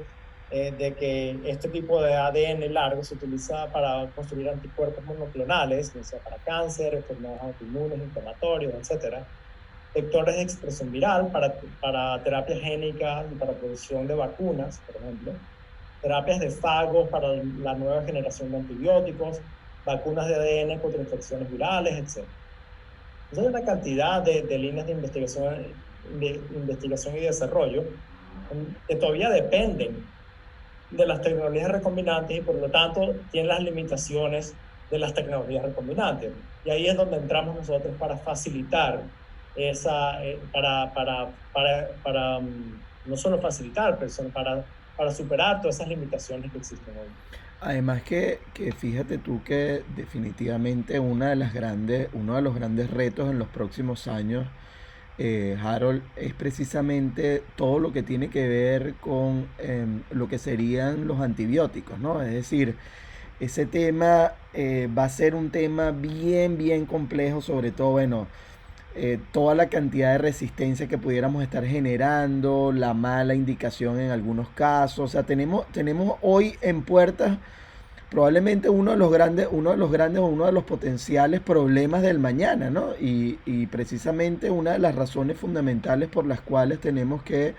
de que este tipo de ADN largo se utiliza para construir anticuerpos monoclonales, ya sea para cáncer, enfermedades autoinmunes, inflamatorios, etc. Vectores de expresión viral para terapias génicas y para producción de vacunas, por ejemplo. Terapias de fagos para la nueva generación de antibióticos, vacunas de ADN contra infecciones virales, etc. Entonces hay una cantidad de líneas de investigación y desarrollo que todavía dependen de las tecnologías recombinantes y por lo tanto tienen las limitaciones de las tecnologías recombinantes. Y ahí es donde entramos nosotros para facilitar no solo facilitar, pero para superar todas esas limitaciones que existen hoy. Además que fíjate tú que definitivamente uno de los grandes retos en los próximos años, Harold, es precisamente todo lo que tiene que ver con lo que serían los antibióticos, ¿no? Es decir, ese tema va a ser un tema bien complejo, sobre todo, bueno, toda la cantidad de resistencia que pudiéramos estar generando, la mala indicación en algunos casos. O sea, tenemos hoy en puertas probablemente uno de los grandes o uno de los potenciales problemas del mañana, ¿no? Y precisamente una de las razones fundamentales por las cuales tenemos que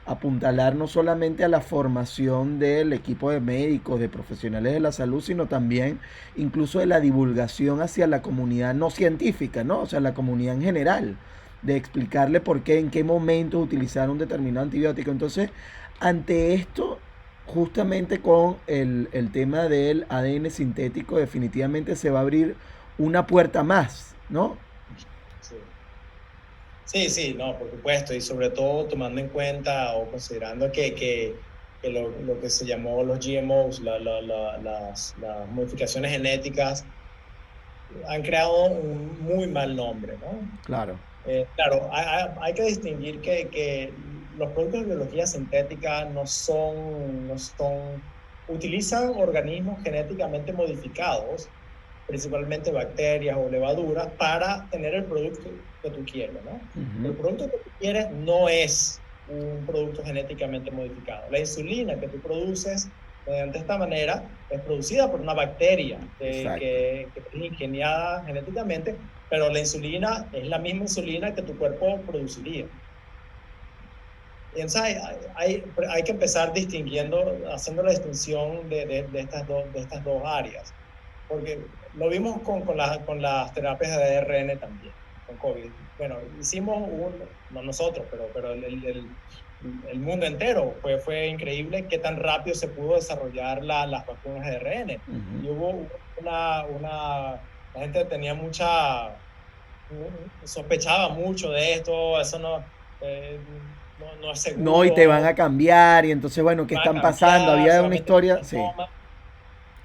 apuntalar no solamente a la formación del equipo de médicos, de profesionales de la salud, sino también incluso de la divulgación hacia la comunidad no científica, ¿no? O sea, la comunidad en general, de explicarle por qué, en qué momento utilizar un determinado antibiótico. Entonces, ante esto, justamente con el tema del ADN sintético, definitivamente se va a abrir una puerta más, ¿no? Sí. Sí, sí, no, por supuesto, y sobre todo tomando en cuenta o considerando que lo que se llamó los GMOs, las modificaciones genéticas, han creado un muy mal nombre, ¿no? Claro. Claro, hay que distinguir que los productos de biología sintética utilizan organismos genéticamente modificados, principalmente bacterias o levaduras, para tener el producto que tú quieres, ¿no? Ujú. El producto que tú quieres no es un producto genéticamente modificado. La insulina que tú produces mediante esta manera es producida por una bacteria Exacto. que es ingeniada genéticamente, pero la insulina es la misma insulina que tu cuerpo produciría. Entonces hay que empezar distinguiendo, haciendo la distinción de estas dos áreas, porque lo vimos con las terapias de ARN también, con COVID. Bueno, no nosotros, pero el mundo entero, fue increíble qué tan rápido se pudo desarrollar las vacunas de ARN. Ujú. Y hubo la gente tenía sospechaba mucho de esto, eso no es No, y te van seguro, a cambiar, y entonces, bueno, ¿qué va a están pasando? cambiar, Había una solamente historia, sí. toma.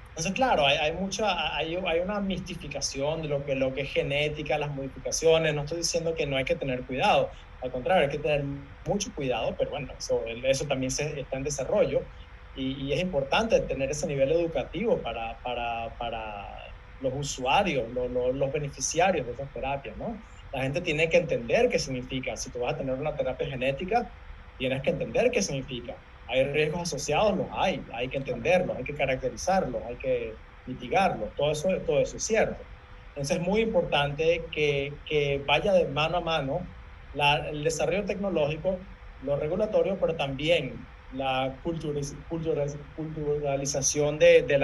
Entonces, claro, hay una mistificación de lo que es genética, las modificaciones. No estoy diciendo que no hay que tener cuidado, al contrario, hay que tener mucho cuidado, pero bueno, eso también está en desarrollo y es importante tener ese nivel educativo para los usuarios, los beneficiarios de esas terapias, ¿no? La gente tiene que entender qué significa. Si tú vas a tener una terapia genética, tienes que entender qué significa. Hay riesgos asociados, hay que entenderlos, hay que caracterizarlos, hay que mitigarlos, todo eso es cierto. Entonces es muy importante que vaya de mano a mano el desarrollo tecnológico, lo regulatorio, pero también la culturalización de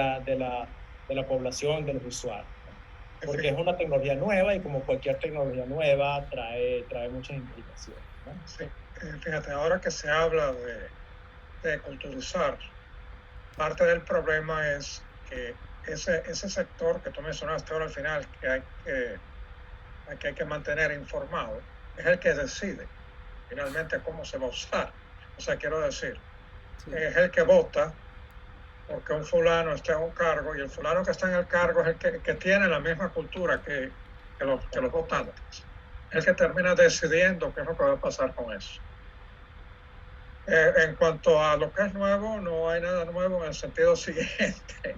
la población, de los usuarios, ¿no? Porque es una tecnología nueva y como cualquier tecnología nueva trae muchas implicaciones, ¿no? Sí, fíjate, ahora que se habla de culturizar, parte del problema es que ese sector que tú mencionaste ahora al final, que hay que mantener informado, es el que decide finalmente cómo se va a usar. O sea, quiero decir, Sí. es el que vota porque un fulano está en un cargo y el fulano que está en el cargo es el que tiene la misma cultura que los votantes. Es el que termina decidiendo qué es lo que va a pasar con eso. En cuanto a lo que es nuevo, no hay nada nuevo en el sentido siguiente.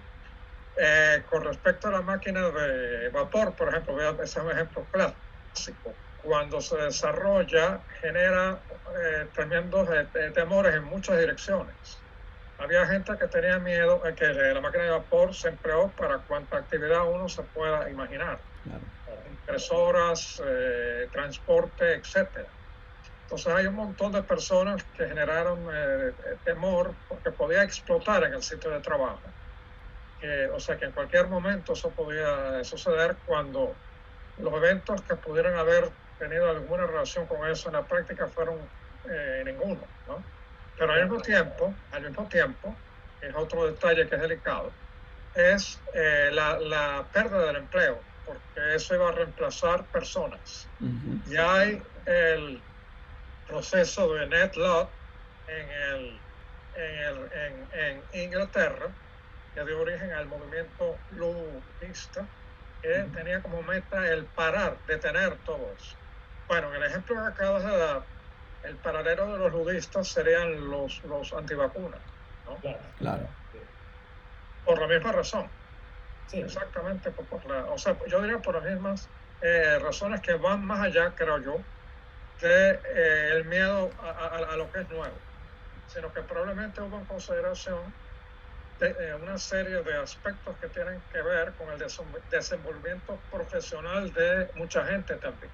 Con respecto a la máquina de vapor, por ejemplo, ese es un ejemplo clásico. Cuando se desarrolla, genera tremendos temores en muchas direcciones. Había gente que tenía miedo de que la máquina de vapor se empleó para cuanta actividad uno se pueda imaginar. Claro. Impresoras, transporte, etcétera. Entonces hay un montón de personas que generaron temor porque podía explotar en el sitio de trabajo. O sea que en cualquier momento eso podía suceder cuando los eventos que pudieran haber tenido alguna relación con eso en la práctica fueron ninguno, ¿no? Pero al mismo tiempo, es otro detalle que es delicado, es la pérdida del empleo, porque eso iba a reemplazar personas. Ujú. Ya hay el proceso de Ned Ludd en Inglaterra, que dio origen al movimiento ludista, que tenía como meta el detener todo eso. Bueno, en el ejemplo que acabas de dar, el paralelo de los ludistas serían los antivacunas, ¿no? Claro. Por la misma razón. Sí. Exactamente, o sea, yo diría por las mismas razones que van más allá, creo yo, de el miedo a lo que es nuevo, sino que probablemente hubo en consideración una serie de aspectos que tienen que ver con el desenvolvimiento profesional de mucha gente también,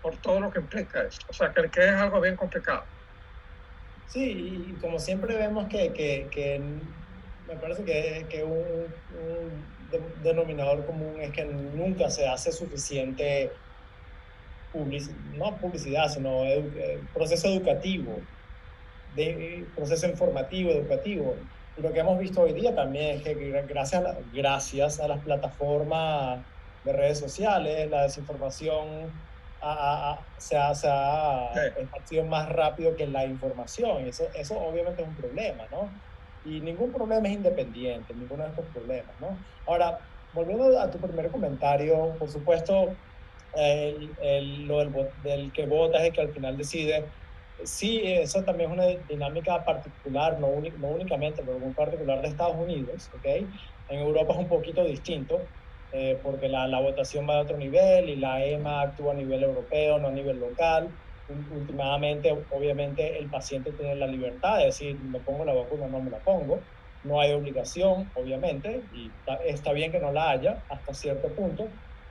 por todo lo que implica eso. O sea, que es algo bien complicado. Sí, y como siempre vemos que me parece que un denominador común es que nunca se hace suficiente no publicidad, sino proceso educativo, proceso informativo, educativo. Y lo que hemos visto hoy día también es que gracias a las plataformas de redes sociales, la desinformación se ha Sí. esparcido más rápido que la información. Y eso obviamente es un problema, ¿no? Y ningún problema es independiente, ninguno de estos problemas, ¿no? Ahora, volviendo a tu primer comentario, por supuesto, lo del que vota es el que al final decide. Sí, eso también es una dinámica particular, no únicamente, pero muy particular de Estados Unidos, ¿ok? En Europa es un poquito distinto, porque la votación va a otro nivel y la EMA actúa a nivel europeo, no a nivel local. Últimamente, obviamente, el paciente tiene la libertad de decir, me pongo la vacuna o no me la pongo. No hay obligación, obviamente, y está bien que no la haya hasta cierto punto,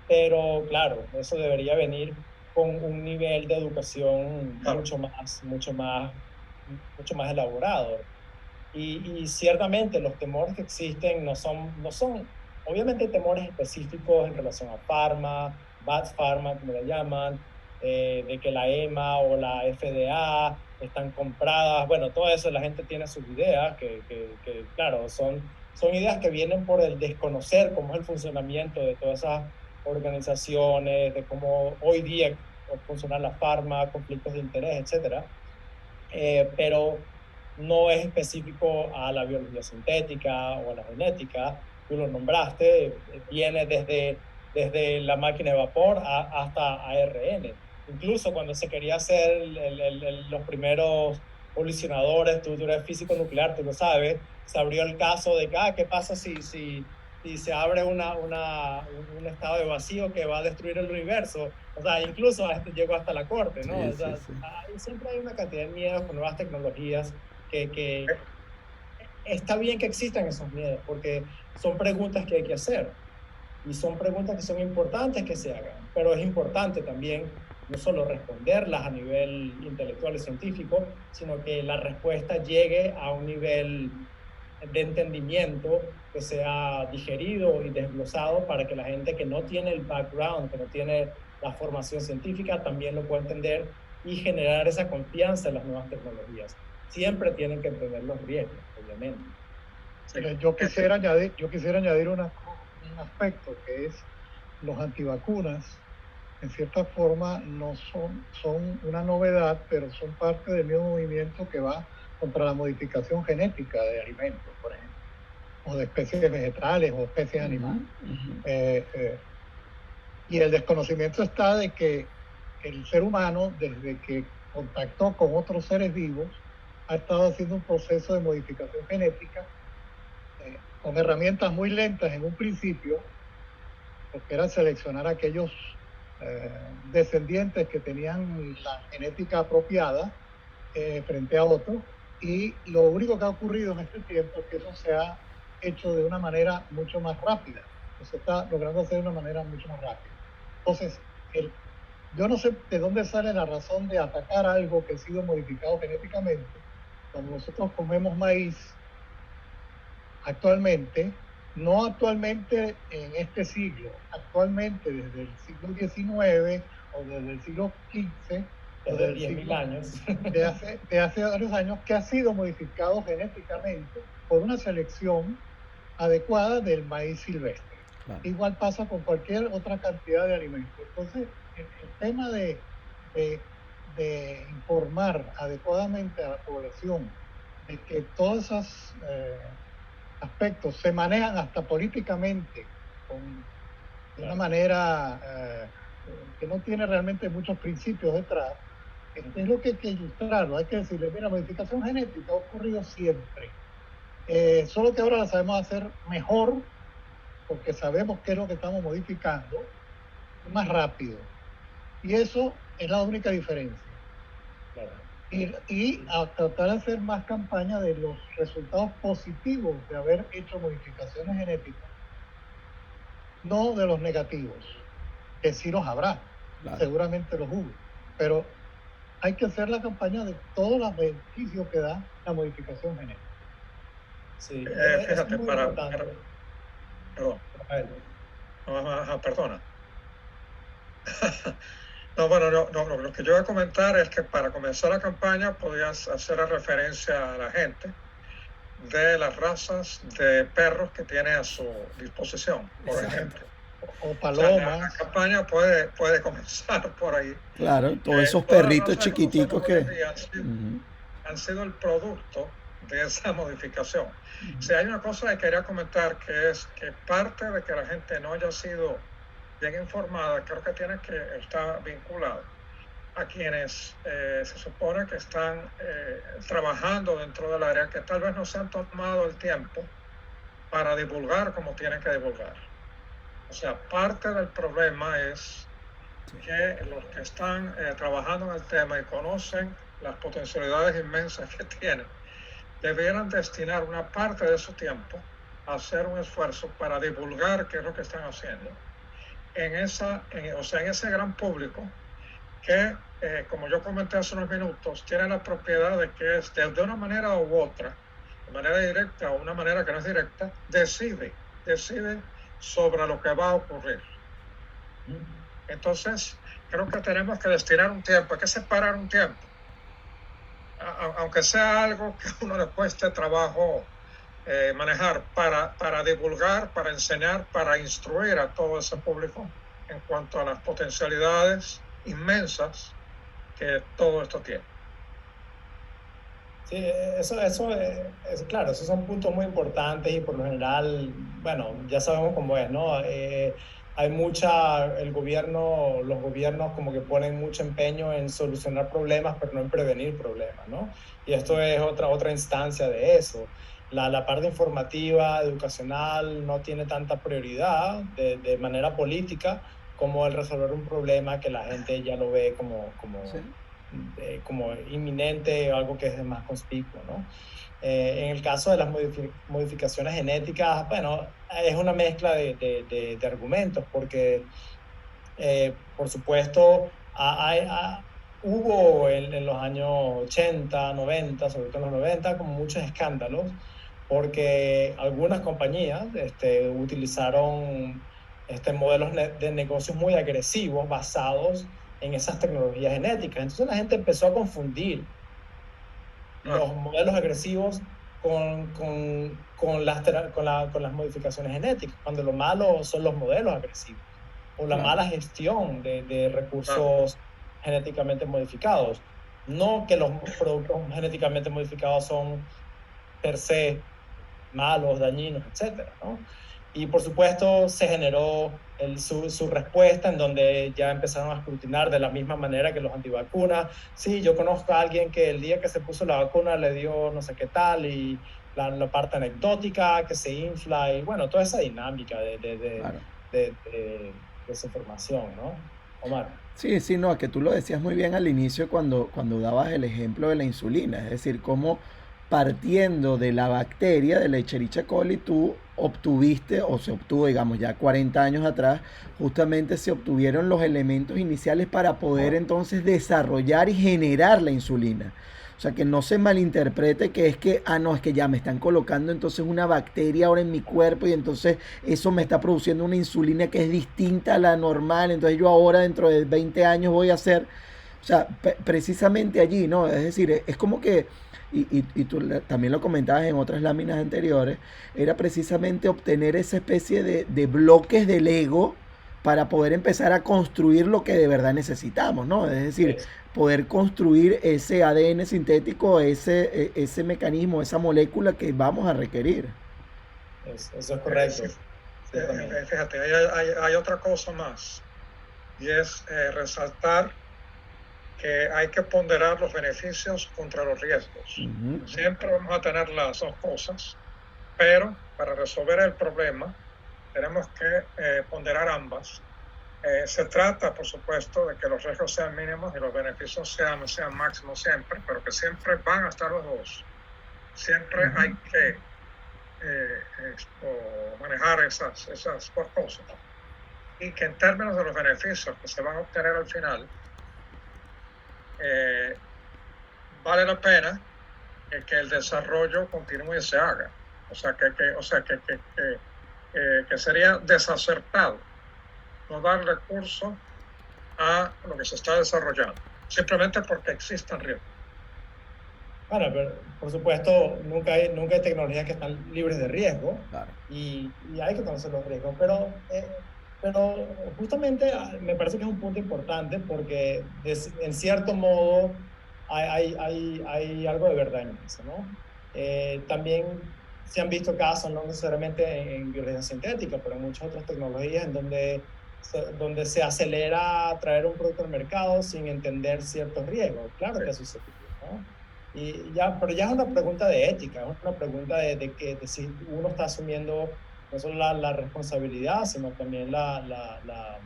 pero claro, eso debería venir con un nivel de educación Claro. mucho más elaborado. Y ciertamente los temores que existen no son, obviamente, temores específicos en relación a pharma, bad pharma, como le llaman, de que la EMA o la FDA están compradas. Bueno, todo eso la gente tiene sus ideas, que claro, son ideas que vienen por el desconocer cómo es el funcionamiento de todas esas organizaciones, de cómo hoy día funciona la farma, conflictos de interés, etcétera. Pero no es específico a la biología sintética o a la genética. Tú lo nombraste, viene desde la máquina de vapor hasta ARN. Incluso cuando se quería hacer los primeros colisionadores, tú eres físico nuclear, tú lo sabes, se abrió el caso de que, ¿qué pasa si se abre un estado de vacío que va a destruir el universo? O sea, incluso llegó hasta la corte, ¿no? Sí, O sí, sea, sí. siempre hay una cantidad de miedos con nuevas tecnologías que está bien que existan esos miedos, porque son preguntas que hay que hacer y son preguntas que son importantes que se hagan, pero es importante también no solo responderlas a nivel intelectual y científico, sino que la respuesta llegue a un nivel de entendimiento que sea digerido y desglosado para que la gente que no tiene el background, que no tiene la formación científica, también lo pueda entender y generar esa confianza en las nuevas tecnologías. Siempre tienen que entender los riesgos, obviamente. Sí. Yo quisiera añadir un aspecto que es los antivacunas, en cierta forma no son una novedad, pero son parte del mismo movimiento que va contra la modificación genética de alimentos, por ejemplo, o de especies vegetales o especies animales. Y el desconocimiento está de que el ser humano, desde que contactó con otros seres vivos, ha estado haciendo un proceso de modificación genética con herramientas muy lentas en un principio, porque era seleccionar aquellos descendientes que tenían la genética apropiada frente a otros, y lo único que ha ocurrido en este tiempo es que eso se ha hecho de una manera mucho más rápida, se está logrando hacer de una manera mucho más rápida. Entonces, yo no sé de dónde sale la razón de atacar algo que ha sido modificado genéticamente. Cuando nosotros comemos maíz actualmente, no actualmente en este siglo, actualmente desde el siglo XIX o desde el siglo XV, desde 10.000 años, de hace varios años, que ha sido modificado genéticamente por una selección adecuada del maíz silvestre. Claro. Igual pasa con cualquier otra cantidad de alimentos. Entonces, el tema de informar adecuadamente a la población de que todos esos aspectos se manejan hasta políticamente de una manera que no tiene realmente muchos principios detrás, es lo que hay que ilustrarlo. Hay que decirle, mira, modificación genética ha ocurrido siempre, solo que ahora la sabemos hacer mejor porque sabemos qué es lo que estamos modificando, más rápido. Y eso es la única diferencia. Claro. Y a tratar de hacer más campaña de los resultados positivos de haber hecho modificaciones genéticas, no de los negativos, que sí los habrá, claro. Seguramente los hubo, pero hay que hacer la campaña de todos los beneficios que da la modificación genética. Sí, Fíjate, es muy importante. perdón. Rafael. Perdona. No, bueno, lo que yo voy a comentar es que para comenzar la campaña podías hacer referencia a la gente de las razas de perros que tiene a su disposición, por Exacto. ejemplo. O O sea, palomas. la campaña puede comenzar por ahí. Claro, todos esos Todas las perritos razas que chiquiticos conocemos hoy que... en día Ujú. han sido el producto de esa modificación. Si hay una cosa que quería comentar, que es que parte de que la gente no haya sido bien informada, creo que tiene que estar vinculado a quienes se supone que están trabajando dentro del área, que tal vez no se han tomado el tiempo para divulgar como tienen que divulgar. O sea, parte del problema es que los que están trabajando en el tema y conocen las potencialidades inmensas que tienen, debieran destinar una parte de su tiempo a hacer un esfuerzo para divulgar qué es lo que están haciendo en ese gran público que, como yo comenté hace unos minutos, tiene la propiedad de que es de una manera u otra, de manera directa o una manera que no es directa, decide sobre lo que va a ocurrir. Entonces, creo que tenemos que destinar un tiempo, hay que separar un tiempo, aunque sea algo que a uno le cueste trabajo manejar, para divulgar, para enseñar, para instruir a todo ese público en cuanto a las potencialidades inmensas que todo esto tiene. Sí, eso es claro, esos son puntos muy importantes y por lo general, bueno, ya sabemos cómo es, ¿no? Hay los gobiernos como que ponen mucho empeño en solucionar problemas, pero no en prevenir problemas, ¿no? Y esto es otra instancia de eso. La parte informativa, educacional, no tiene tanta prioridad de manera política como el resolver un problema que la gente ya lo ve Sí. como inminente o algo que es más conspicuo, ¿no? En el caso de las modificaciones genéticas, bueno, es una mezcla de argumentos, porque, por supuesto, hubo en los años 80, 90, sobre todo en los 90, como muchos escándalos, porque algunas compañías utilizaron modelos de negocios muy agresivos basados en esas tecnologías genéticas. Entonces la gente empezó a confundir los modelos agresivos con las modificaciones genéticas, cuando lo malo son los modelos agresivos o la mala gestión de recursos genéticamente modificados. No que los productos genéticamente modificados son per se malos, dañinos, etcétera, ¿no? Y por supuesto se generó su respuesta en donde ya empezaron a escrutinar de la misma manera que los antivacunas. Sí, yo conozco a alguien que el día que se puso la vacuna le dio no sé qué tal, y la parte anecdótica que se infla, y bueno, toda esa dinámica de desinformación, ¿no? Omar. Sí, sí, no, que tú lo decías muy bien al inicio cuando dabas el ejemplo de la insulina, es decir, cómo partiendo de la bacteria de la Escherichia coli tú obtuviste o se obtuvo, digamos, ya 40 años atrás, justamente se obtuvieron los elementos iniciales para poder entonces desarrollar y generar la insulina. O sea, que no se malinterprete que es que, no, es que ya me están colocando entonces una bacteria ahora en mi cuerpo y entonces eso me está produciendo una insulina que es distinta a la normal, entonces yo ahora dentro de 20 años voy a hacer, o sea, precisamente allí, ¿no? Es decir, es como que, y tú también lo comentabas en otras láminas anteriores, era precisamente obtener esa especie de bloques del ego para poder empezar a construir lo que de verdad necesitamos, ¿no? Es decir, poder construir ese ADN sintético, ese mecanismo, esa molécula que vamos a requerir. Eso es correcto. Fíjate, hay otra cosa más, y es resaltar que hay que ponderar los beneficios contra los riesgos. Siempre vamos a tener las dos cosas, pero para resolver el problema tenemos que ponderar ambas. Se trata, por supuesto, de que los riesgos sean mínimos y los beneficios sean máximos siempre, pero que siempre van a estar los dos. Siempre hay que manejar esas dos cosas. Y que en términos de los beneficios que se van a obtener al final, vale la pena que el desarrollo continúe y se haga. O sea, que sería desacertado no dar recursos a lo que se está desarrollando, simplemente porque existen riesgos. Bueno, pero por supuesto, nunca hay tecnologías que están libres de riesgo, Claro. y hay que conocer los riesgos, pero justamente me parece que es un punto importante porque en cierto modo hay algo de verdad en eso, ¿no? También se han visto casos, no necesariamente en biología sintética, pero en muchas otras tecnologías en donde se acelera traer un producto al mercado sin entender ciertos riesgos. Claro que ha sucedido, ¿no? Pero ya es una pregunta de ética, es una pregunta de si uno está asumiendo no solo la responsabilidad, sino también la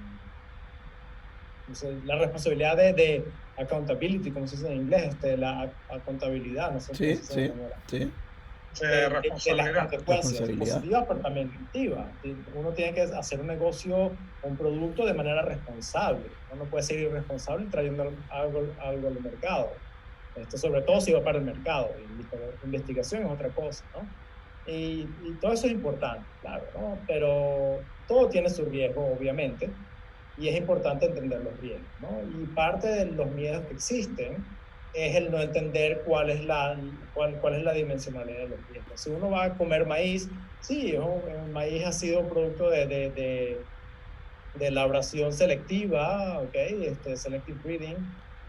responsabilidad de accountability, como se dice en inglés, la contabilidad, no sé Sí, cómo se dice en sí, español. sí. De las Responsabilidad. consecuencias, Responsabilidad. positivas pero también negativas. Uno tiene que hacer un negocio o un producto de manera responsable. Uno no puede ser irresponsable trayendo algo al mercado. Esto sobre todo si va para el mercado. Investigación es otra cosa, ¿no? Y todo eso es importante, claro, ¿no? Pero todo tiene su riesgo, obviamente, y es importante entender los riesgos, ¿no? Y parte de los miedos que existen es el no entender cuál es la dimensionalidad de los riesgos. Si uno va a comer maíz, sí, el maíz ha sido producto de labración selectiva, ¿ok? Selective breeding,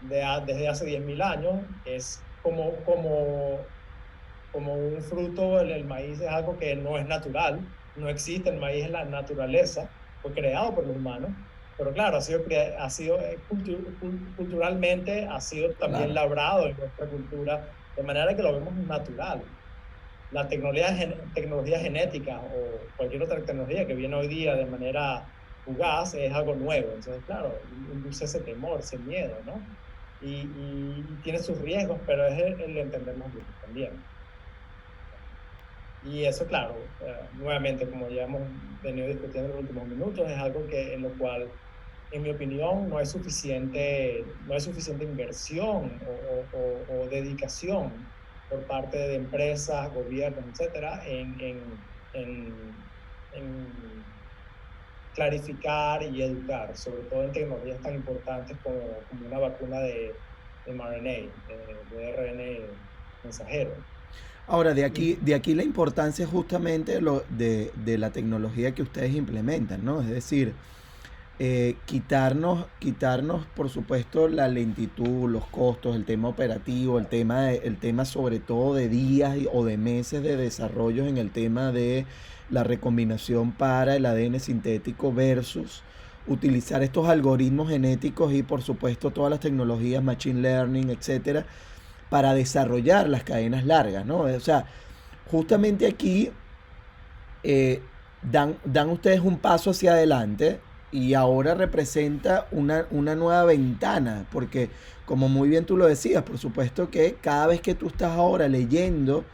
desde hace 10.000 años. Es como un fruto, el maíz es algo que no es natural, no existe el maíz en la naturaleza, fue creado por los humanos, pero claro, culturalmente ha sido también Claro. labrado en nuestra cultura, de manera que lo vemos natural. La tecnología genética o cualquier otra tecnología que viene hoy día de manera fugaz es algo nuevo, entonces claro, induce ese temor, ese miedo, ¿no? Y tiene sus riesgos, pero es el entender los riesgos también. Y eso, claro, nuevamente, como ya hemos venido discutiendo en los últimos minutos, es algo en lo cual, en mi opinión, no hay suficiente inversión o dedicación por parte de empresas, gobiernos, etcétera, en clarificar y educar, sobre todo en tecnologías tan importantes como una vacuna de mRNA, de ARN mensajero. Ahora, de aquí la importancia justamente de la tecnología que ustedes implementan, ¿no? Es decir, quitarnos, por supuesto, la lentitud, los costos, el tema operativo, el tema sobre todo de días o de meses de desarrollo en el tema de la recombinación para el ADN sintético versus utilizar estos algoritmos genéticos y, por supuesto, todas las tecnologías, machine learning, etcétera, para desarrollar las cadenas largas, ¿no? O sea, justamente aquí dan ustedes un paso hacia adelante y ahora representa una nueva ventana, porque como muy bien tú lo decías, por supuesto que cada vez que tú estás ahora leyendo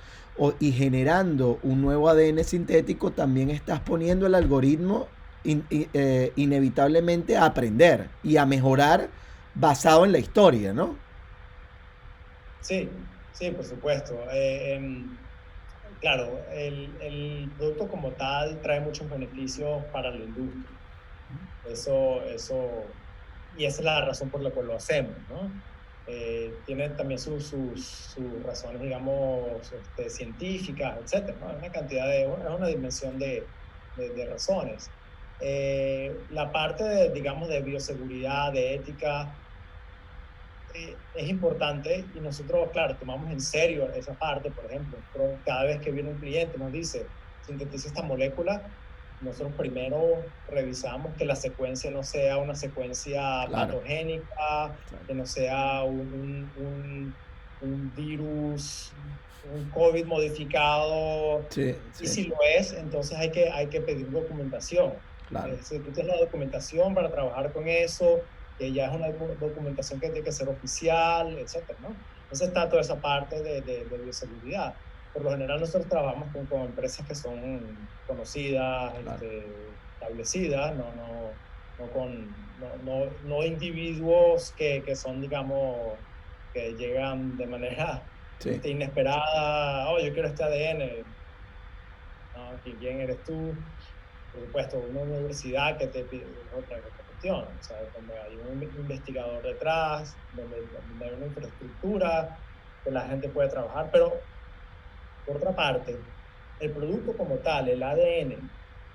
y generando un nuevo ADN sintético, también estás poniendo el algoritmo inevitablemente a aprender y a mejorar basado en la historia, ¿no? Sí, por supuesto. Claro, el producto como tal trae muchos beneficios para la industria. Y esa es la razón por la cual lo hacemos, ¿no? Tiene también sus razones, digamos, científicas, etcétera, ¿no? Es una dimensión de razones. La parte digamos, de bioseguridad, de ética, es importante, y nosotros, claro, tomamos en serio esa parte. Por ejemplo, cada vez que viene un cliente nos dice, sintetiza esta molécula, nosotros primero revisamos que la secuencia no sea una secuencia patogénica, que no sea un virus, un COVID modificado. Sí. Y si lo es, entonces hay que pedir documentación. Claro. Si tú tienes la documentación para trabajar con eso, que ya es una documentación que tiene que ser oficial, etcétera, ¿no? Entonces está toda esa parte de bioseguridad. Por lo general nosotros trabajamos con empresas que son conocidas, Claro. establecidas, no individuos que son, digamos, que llegan de manera Sí. inesperada. Oh, yo quiero este ADN. ¿No? ¿Quién eres tú? Por supuesto, una universidad que te pide otra cuestión, o sea, donde hay un investigador detrás, donde hay una infraestructura que la gente puede trabajar, pero por otra parte, el producto como tal, el ADN,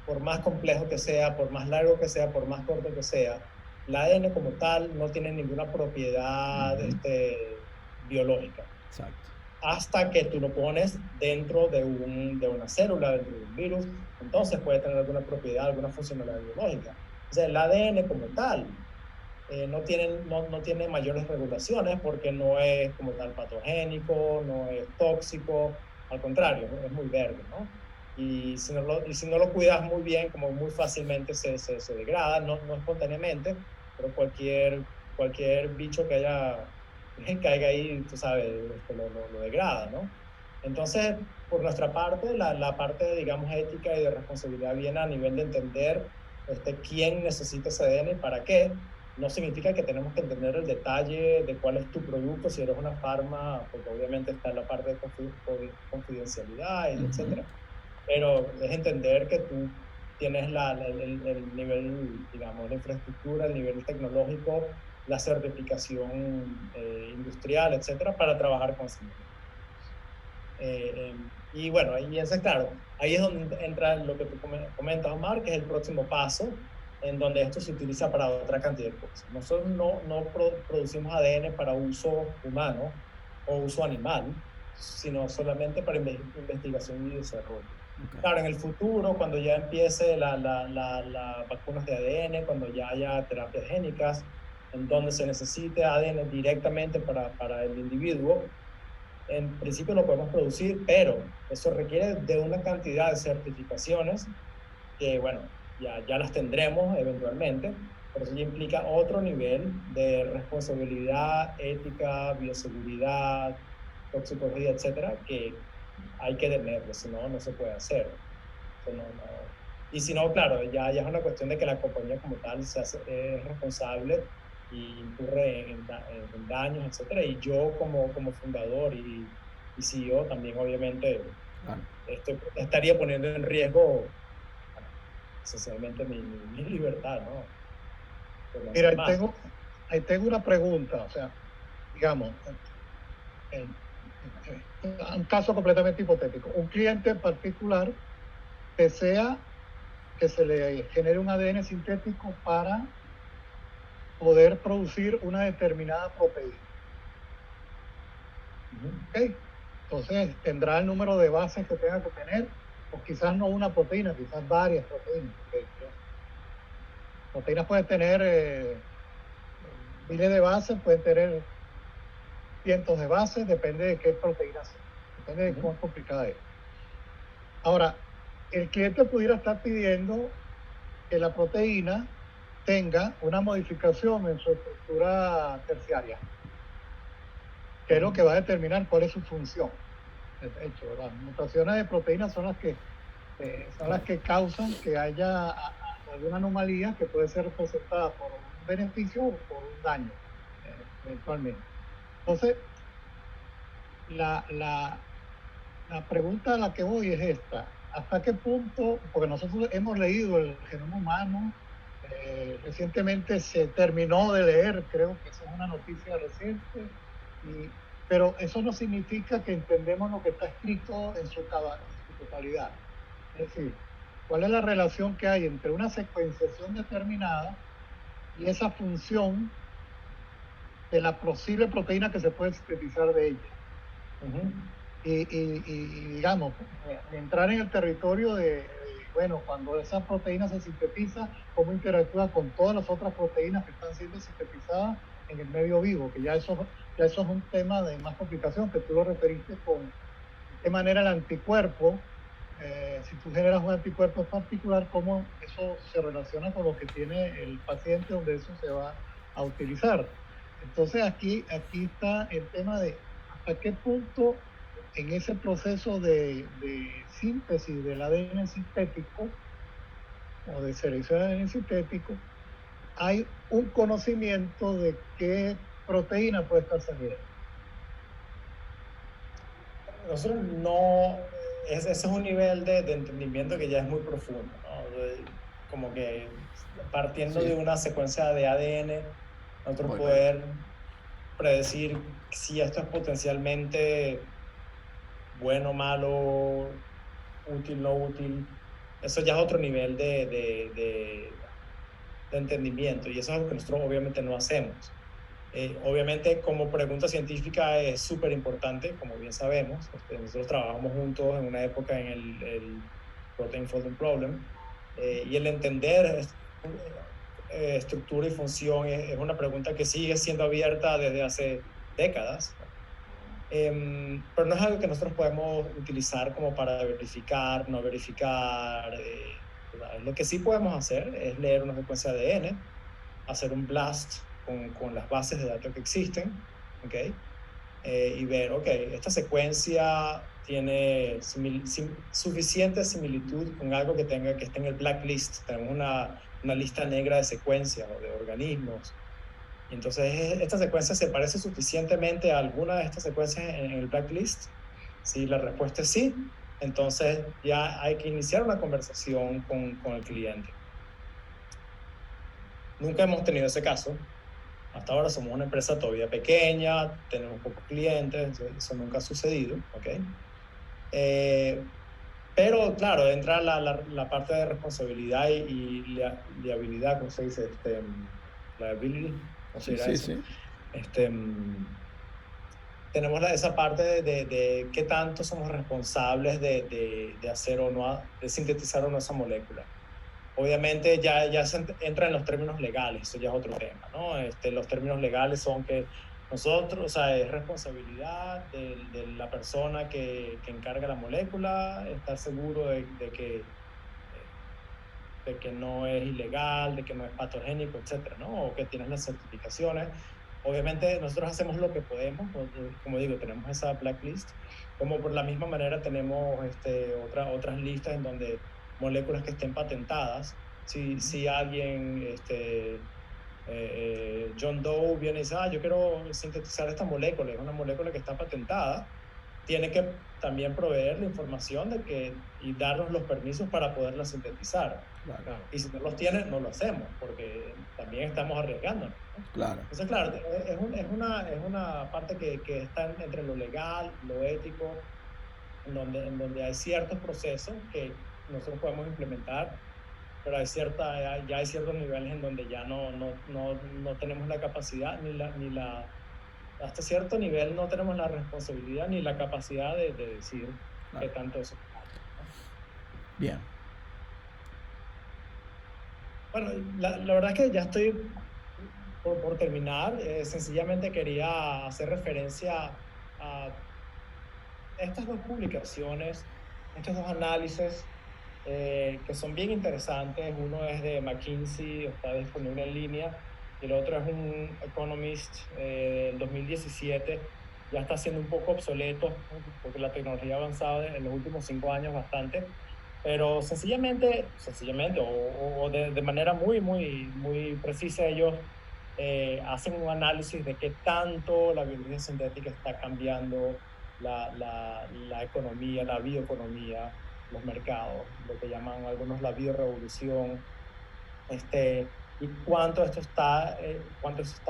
por más complejo que sea, por más largo que sea, por más corto que sea, el ADN como tal no tiene ninguna propiedad biológica. Exacto. Hasta que tú lo pones dentro de una célula, dentro de un virus, entonces puede tener alguna propiedad, alguna funcionalidad biológica. O sea, el ADN como tal no tiene mayores regulaciones porque no es como tal patogénico, no es tóxico, al contrario, es muy verde, ¿no? Y si no lo cuidas muy bien, como muy fácilmente se degrada, no espontáneamente, pero cualquier bicho que caiga ahí, tú sabes, lo degrada, ¿no? Entonces, por nuestra parte, la parte, digamos, ética y de responsabilidad viene a nivel de entender quién necesita ese ADN y para qué. No significa que tenemos que entender el detalle de cuál es tu producto, si eres una farma, porque obviamente está la parte de confidencialidad, y etcétera. Pero es entender que tú tienes el nivel, digamos, la infraestructura, el nivel tecnológico, la certificación industrial, etcétera, para trabajar con Siemens. Y bueno, y eso, claro, ahí es donde entra lo que tú comentas, Omar, que es el próximo paso, en donde esto se utiliza para otra cantidad de cosas. Nosotros no producimos ADN para uso humano o uso animal, sino solamente para investigación y desarrollo. Okay. Claro, en el futuro, cuando ya empiece la vacunas de ADN, cuando ya haya terapias génicas, en donde se necesite ADN directamente para el individuo, en principio lo podemos producir, pero eso requiere de una cantidad de certificaciones que, bueno, ya las tendremos eventualmente, pero eso ya implica otro nivel de responsabilidad, ética, bioseguridad, toxicología, etcétera, que hay que tenerlo, si no, no se puede hacer. Y si no, claro, ya es una cuestión de que la compañía como tal es responsable y incurre en daños, etcétera. Y yo como fundador y CEO también obviamente Claro. estaría poniendo en riesgo, bueno, esencialmente mi libertad, ¿no? Por no Mira, hacer más. ahí tengo una pregunta, o sea, digamos, un caso completamente hipotético. Un cliente en particular desea que se le genere un ADN sintético para poder producir una determinada proteína. ¿Okay? Entonces tendrá el número de bases que tenga que tener, o quizás no una proteína, quizás varias proteínas. Proteínas pueden tener miles de bases, pueden tener cientos de bases, depende de qué proteína sea, depende de cuán complicada es. Ahora, el cliente pudiera estar pidiendo que la proteína tenga una modificación en su estructura terciaria, que es lo que va a determinar cuál es su función. De hecho, las mutaciones de proteínas son las que causan que haya alguna anomalía que puede ser representada por un beneficio o por un daño, eventualmente. Entonces, la pregunta a la que voy es esta: ¿hasta qué punto? Porque nosotros hemos leído el genoma humano, recientemente se terminó de leer, creo que esa es una noticia reciente, pero eso no significa que entendemos lo que está escrito en su totalidad. Es decir, ¿cuál es la relación que hay entre una secuenciación determinada y esa función de la posible proteína que se puede sintetizar de ella? Y digamos, entrar en el territorio bueno, cuando esa proteína se sintetiza, cómo interactúa con todas las otras proteínas que están siendo sintetizadas en el medio vivo, que ya eso es un tema de más complicación, que tú lo referiste con de qué manera el anticuerpo, si tú generas un anticuerpo en particular, cómo eso se relaciona con lo que tiene el paciente, donde eso se va a utilizar. Entonces aquí está el tema de hasta qué punto en ese proceso de síntesis del ADN sintético o de selección de ADN sintético hay un conocimiento de qué proteína puede estar saliendo. nosotros no, ese es un nivel de entendimiento que ya es muy profundo, ¿no? Como que partiendo Sí, de una secuencia de ADN, nosotros voy, voy. poder predecir si esto es potencialmente bueno, malo, útil, no útil, eso ya es otro nivel de entendimiento y eso es algo que nosotros obviamente no hacemos. Obviamente como pregunta científica es súper importante, como bien sabemos. Nosotros trabajamos juntos en una época en el Protein Folding Problem y el entender estructura y función es una pregunta que sigue siendo abierta desde hace décadas, ¿no? Pero no es algo que nosotros podemos utilizar como para verificar, no verificar. Lo que sí podemos hacer es leer una secuencia de ADN, hacer un blast con las bases de datos que existen, ¿ok? Y ver, ok, esta secuencia tiene suficiente similitud con algo que esté en el blacklist. Tenemos una lista negra de secuencias o de organismos. Y entonces, esta secuencia se parece suficientemente a alguna de estas secuencias en el blacklist. Si la respuesta es sí, entonces ya hay que iniciar una conversación con el cliente. Nunca hemos tenido ese caso. Hasta ahora somos una empresa todavía pequeña, tenemos pocos clientes, eso nunca ha sucedido, ¿ok? Pero claro, entra la parte de responsabilidad y liabilidad, ¿cómo se dice? Liability, ¿cómo se Sí, dirá sí, eso? sí. Este, tenemos esa parte de qué tanto somos responsables de hacer o no, de sintetizar o no esa molécula. Obviamente ya se entra en los términos legales, eso ya es otro tema, ¿no? Los términos legales son que nosotros, o sea, es responsabilidad de la persona que encarga la molécula, estar seguro de que no es ilegal, de que no es patogénico, etcétera, ¿no? O que tienes las certificaciones. Obviamente nosotros hacemos lo que podemos, como digo, tenemos esa blacklist, como por la misma manera tenemos otras listas en donde moléculas que estén patentadas, si alguien, John Doe viene y dice, yo quiero sintetizar esta molécula, es una molécula que está patentada, tiene que también proveer la información y darnos los permisos para poderla sintetizar. Claro, Y si no los tiene, no lo hacemos, porque también estamos arriesgándonos, ¿no? claro. Entonces, claro, es una parte que está entre lo legal, lo ético, en donde hay ciertos procesos que nosotros podemos implementar, pero ya hay ciertos niveles en donde ya no tenemos la capacidad hasta cierto nivel no tenemos la responsabilidad ni la capacidad de decir Claro. qué tanto eso. Bien. Bueno, la verdad es que ya estoy por terminar. Sencillamente quería hacer referencia a estas dos publicaciones, estos dos análisis que son bien interesantes. Uno es de McKinsey, está disponible en línea, y el otro es un Economist del 2017. Ya está siendo un poco obsoleto, ¿no? Porque la tecnología ha avanzado en los últimos 5 años bastante, pero sencillamente o de manera muy precisa, ellos hacen un análisis de qué tanto la biología sintética está cambiando la economía, la bioeconomía, los mercados, lo que llaman algunos la biorevolución, y cuánto esto está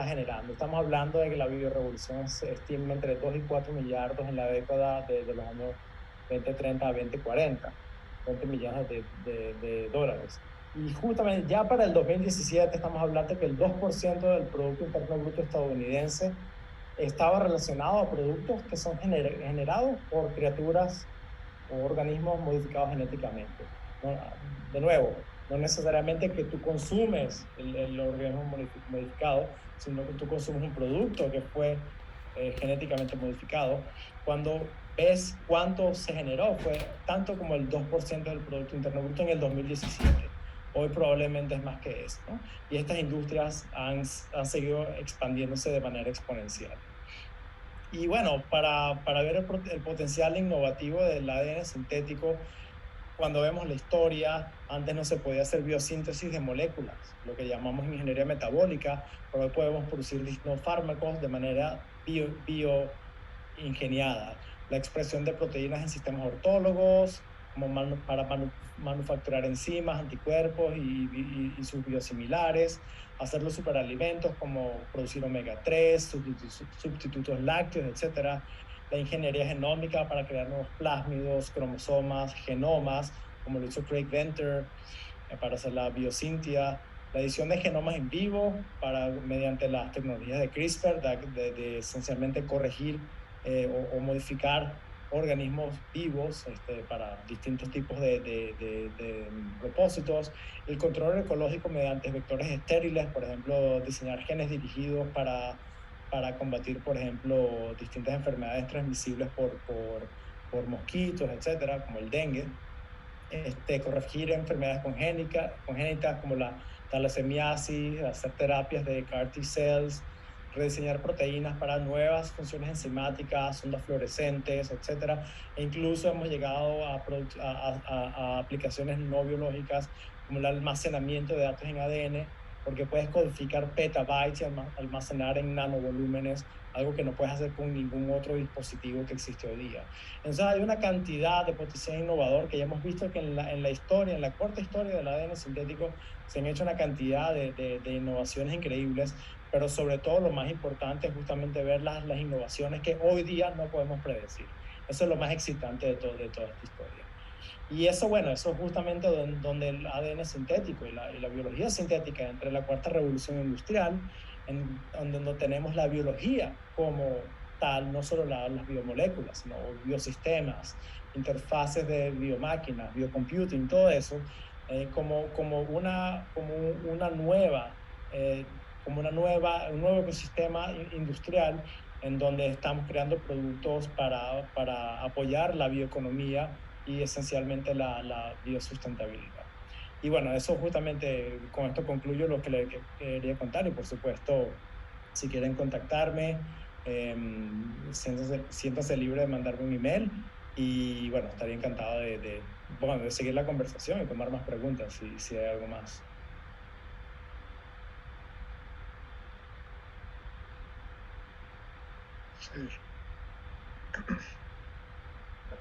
generando. Estamos hablando de que la biorevolución se estima entre 2 y 4 millardos en la década de los años 2030 a 2040, 20 millones de dólares. Y justamente ya para el 2017 estamos hablando de que el 2% del Producto Interno Bruto estadounidense estaba relacionado a productos que son generados por criaturas o organismos modificados genéticamente. No, de nuevo, no necesariamente que tú consumes el organismo modificado, sino que tú consumes un producto que fue genéticamente modificado. Cuando ves cuánto se generó, fue tanto como el 2% del Producto Interno Bruto en el 2017. Hoy probablemente es más que eso, ¿no? Y estas industrias han seguido expandiéndose de manera exponencial. Y bueno, para ver el potencial innovativo del ADN sintético, cuando vemos la historia, antes no se podía hacer biosíntesis de moléculas, lo que llamamos ingeniería metabólica, pero hoy podemos producir distintos fármacos de manera bioingeniada. la expresión de proteínas en sistemas ortólogos, como para manufacturar enzimas, anticuerpos y sus biosimilares, hacer los superalimentos como producir omega 3, sustitutos lácteos, etcétera. La ingeniería genómica para crear nuevos plásmidos, cromosomas, genomas, como lo hizo Craig Venter, para hacer la biocintia, la edición de genomas en vivo mediante las tecnologías de CRISPR, de esencialmente corregir o modificar organismos vivos para distintos tipos de propósitos, el control ecológico mediante vectores estériles, por ejemplo, diseñar genes dirigidos para combatir, por ejemplo, distintas enfermedades transmisibles por mosquitos, etcétera, como el dengue. Corregir enfermedades congénitas como la talasemiasis, hacer terapias de CAR T cells, rediseñar proteínas para nuevas funciones enzimáticas, ondas fluorescentes, etc. E incluso hemos llegado a aplicaciones no biológicas como el almacenamiento de datos en ADN, porque puedes codificar petabytes y almacenar en nanovolúmenes, algo que no puedes hacer con ningún otro dispositivo que existe hoy día. Entonces hay una cantidad de potencial innovador que ya hemos visto que en la historia, en la corta historia del ADN sintético, se han hecho una cantidad de innovaciones increíbles, pero sobre todo lo más importante es justamente ver las innovaciones que hoy día no podemos predecir. Eso es lo más excitante de toda esta historia. Y eso, bueno, eso es justamente donde el ADN sintético y la biología sintética, entre la cuarta revolución industrial, donde tenemos la biología como tal, no solo las biomoléculas, sino biosistemas, interfaces de biomáquinas, biocomputing, todo eso, como un nuevo ecosistema industrial en donde estamos creando productos para apoyar la bioeconomía y esencialmente la biosustentabilidad. Y bueno, eso justamente, con esto concluyo lo que le quería contar y por supuesto, si quieren contactarme, siéntanse libre de mandarme un email y bueno, estaría encantado de seguir la conversación y tomar más preguntas si hay algo más. Sí.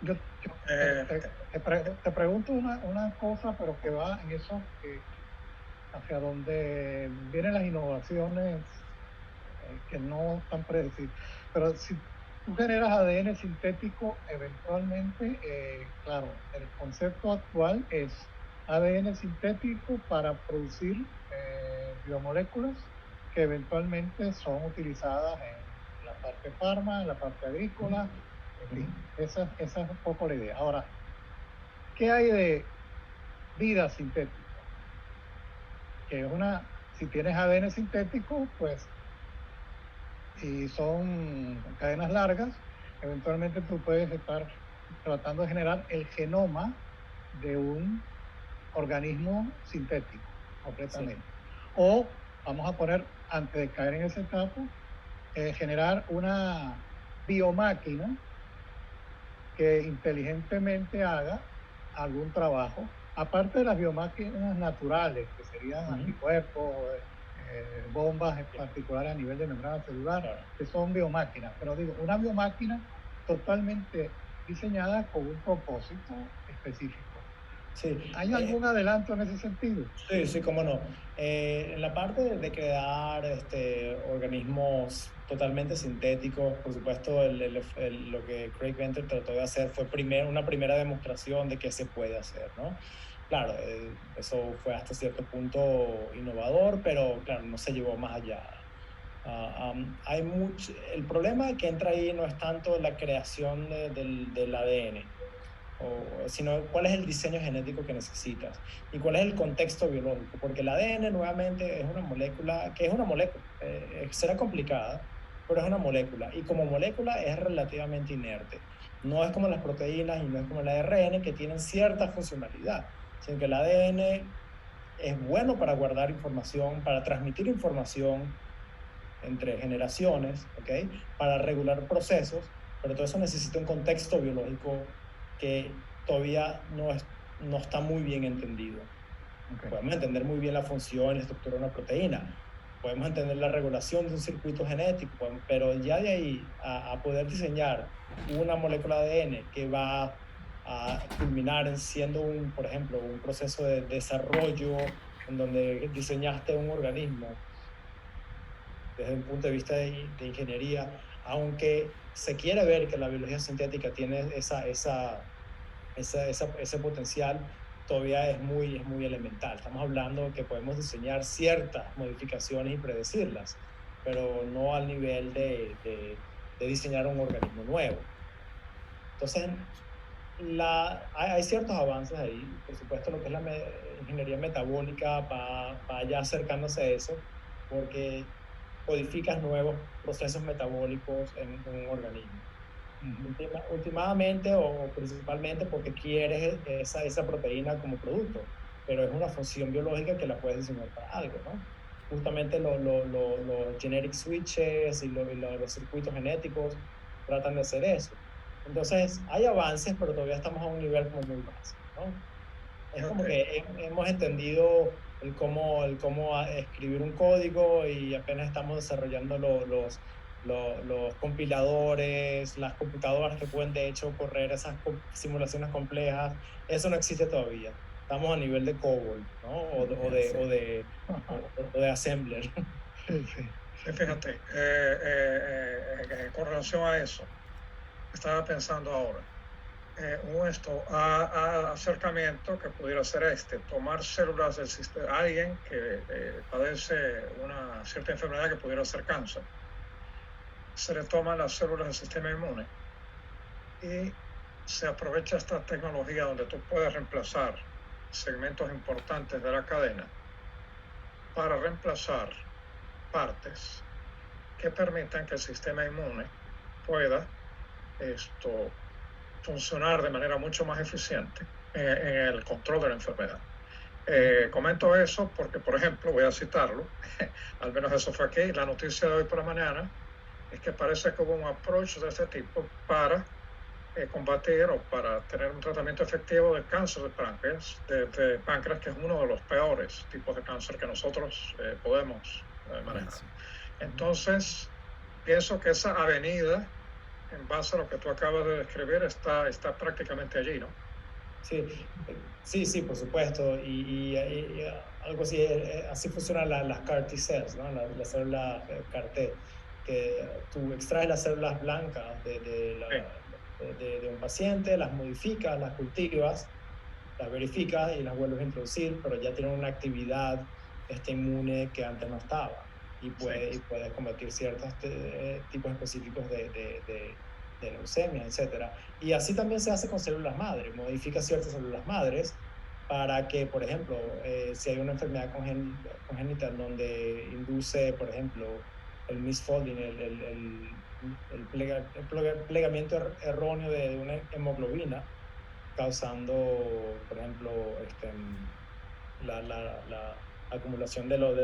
Yo te pregunto una cosa, pero que va en eso, hacia donde vienen las innovaciones que no están predecibles. Pero si tú generas ADN sintético, eventualmente, claro, el concepto actual es ADN sintético para producir biomoléculas que eventualmente son utilizadas en la parte farma, en la parte agrícola, en fin, esa es un poco la idea. Ahora, ¿qué hay de vida sintética? Que es si tienes ADN sintético, pues, y son cadenas largas, eventualmente tú puedes estar tratando de generar el genoma de un organismo sintético, completamente. Sí. O, vamos a poner, antes de caer en esa etapa, generar una biomáquina que inteligentemente haga algún trabajo, aparte de las biomáquinas naturales, que serían anticuerpos, bombas particulares a nivel de membrana celular, que son biomáquinas. Pero digo, una biomáquina totalmente diseñada con un propósito específico. Sí. ¿Hay algún adelanto en ese sentido? Sí, cómo no. En la parte de crear organismos totalmente sintéticos, por supuesto, lo que Craig Venter trató de hacer fue una primera demostración de que se puede hacer, ¿no? Claro, eso fue hasta cierto punto innovador, pero claro, no se llevó más allá. El problema que entra ahí no es tanto la creación del ADN, sino cuál es el diseño genético que necesitas y cuál es el contexto biológico, porque el ADN nuevamente es una molécula, será complicada, pero es una molécula y como molécula es relativamente inerte. No es como las proteínas y no es como el ARN que tienen cierta funcionalidad, sino que el ADN es bueno para guardar información, para transmitir información entre generaciones, ¿okay? Para regular procesos, pero todo eso necesita un contexto biológico que todavía no está muy bien entendido. Okay. Podemos entender muy bien la función y la estructura de una proteína, podemos entender la regulación de un circuito genético, pero ya de ahí a poder diseñar una molécula de ADN que va a culminar en siendo por ejemplo, un proceso de desarrollo en donde diseñaste un organismo desde un punto de vista de ingeniería, aunque se quiere ver que la biología sintética tiene ese potencial, todavía es muy elemental. Estamos hablando que podemos diseñar ciertas modificaciones y predecirlas, pero no al nivel de diseñar un organismo nuevo. Entonces, hay ciertos avances ahí. Por supuesto, lo que es la ingeniería metabólica va ya acercándose a eso, porque codificas nuevos procesos metabólicos en un organismo. Últimamente o principalmente porque quieres esa proteína como producto, pero es una función biológica que la puedes diseñar para algo, ¿no? Justamente los genetic switches y los circuitos genéticos tratan de hacer eso. Entonces, hay avances, pero todavía estamos a un nivel como muy básico, ¿no? Es como que hemos entendido el cómo escribir un código y apenas estamos desarrollando los compiladores, las computadoras que pueden de hecho correr esas simulaciones complejas. Eso no existe todavía. Estamos a nivel de COBOL, ¿no? O de Assembler. Sí, fíjate, con relación a eso, estaba pensando ahora, un acercamiento que pudiera ser tomar células del sistema, alguien que padece una cierta enfermedad que pudiera ser cáncer, se le toman las células del sistema inmune y se aprovecha esta tecnología donde tú puedes reemplazar segmentos importantes de la cadena para reemplazar partes que permitan que el sistema inmune pueda funcionar de manera mucho más eficiente en el control de la enfermedad. Comento eso porque, por ejemplo, voy a citarlo, al menos eso fue aquí, la noticia de hoy por la mañana es que parece que hubo un approach de este tipo para combatir o para tener un tratamiento efectivo del cáncer de páncreas, que es uno de los peores tipos de cáncer que nosotros podemos manejar. Entonces, pienso que esa avenida, en base a lo que tú acabas de describir, está prácticamente allí, ¿no? Sí, por supuesto. Y algo así, así funcionan las CAR T cells, ¿no? Las células CAR T, que tú extraes las células blancas de un paciente, las modificas, las cultivas, las verificas y las vuelves a introducir, pero ya tienen una actividad inmune que antes no estaba y puedes combatir ciertos tipos específicos de leucemia, etc. Y así también se hace con células madres, modifica ciertas células madres para que, por ejemplo, si hay una enfermedad congénita en donde induce, por ejemplo, el misfolding, el plegamiento erróneo de una hemoglobina, causando, por ejemplo, la acumulación de los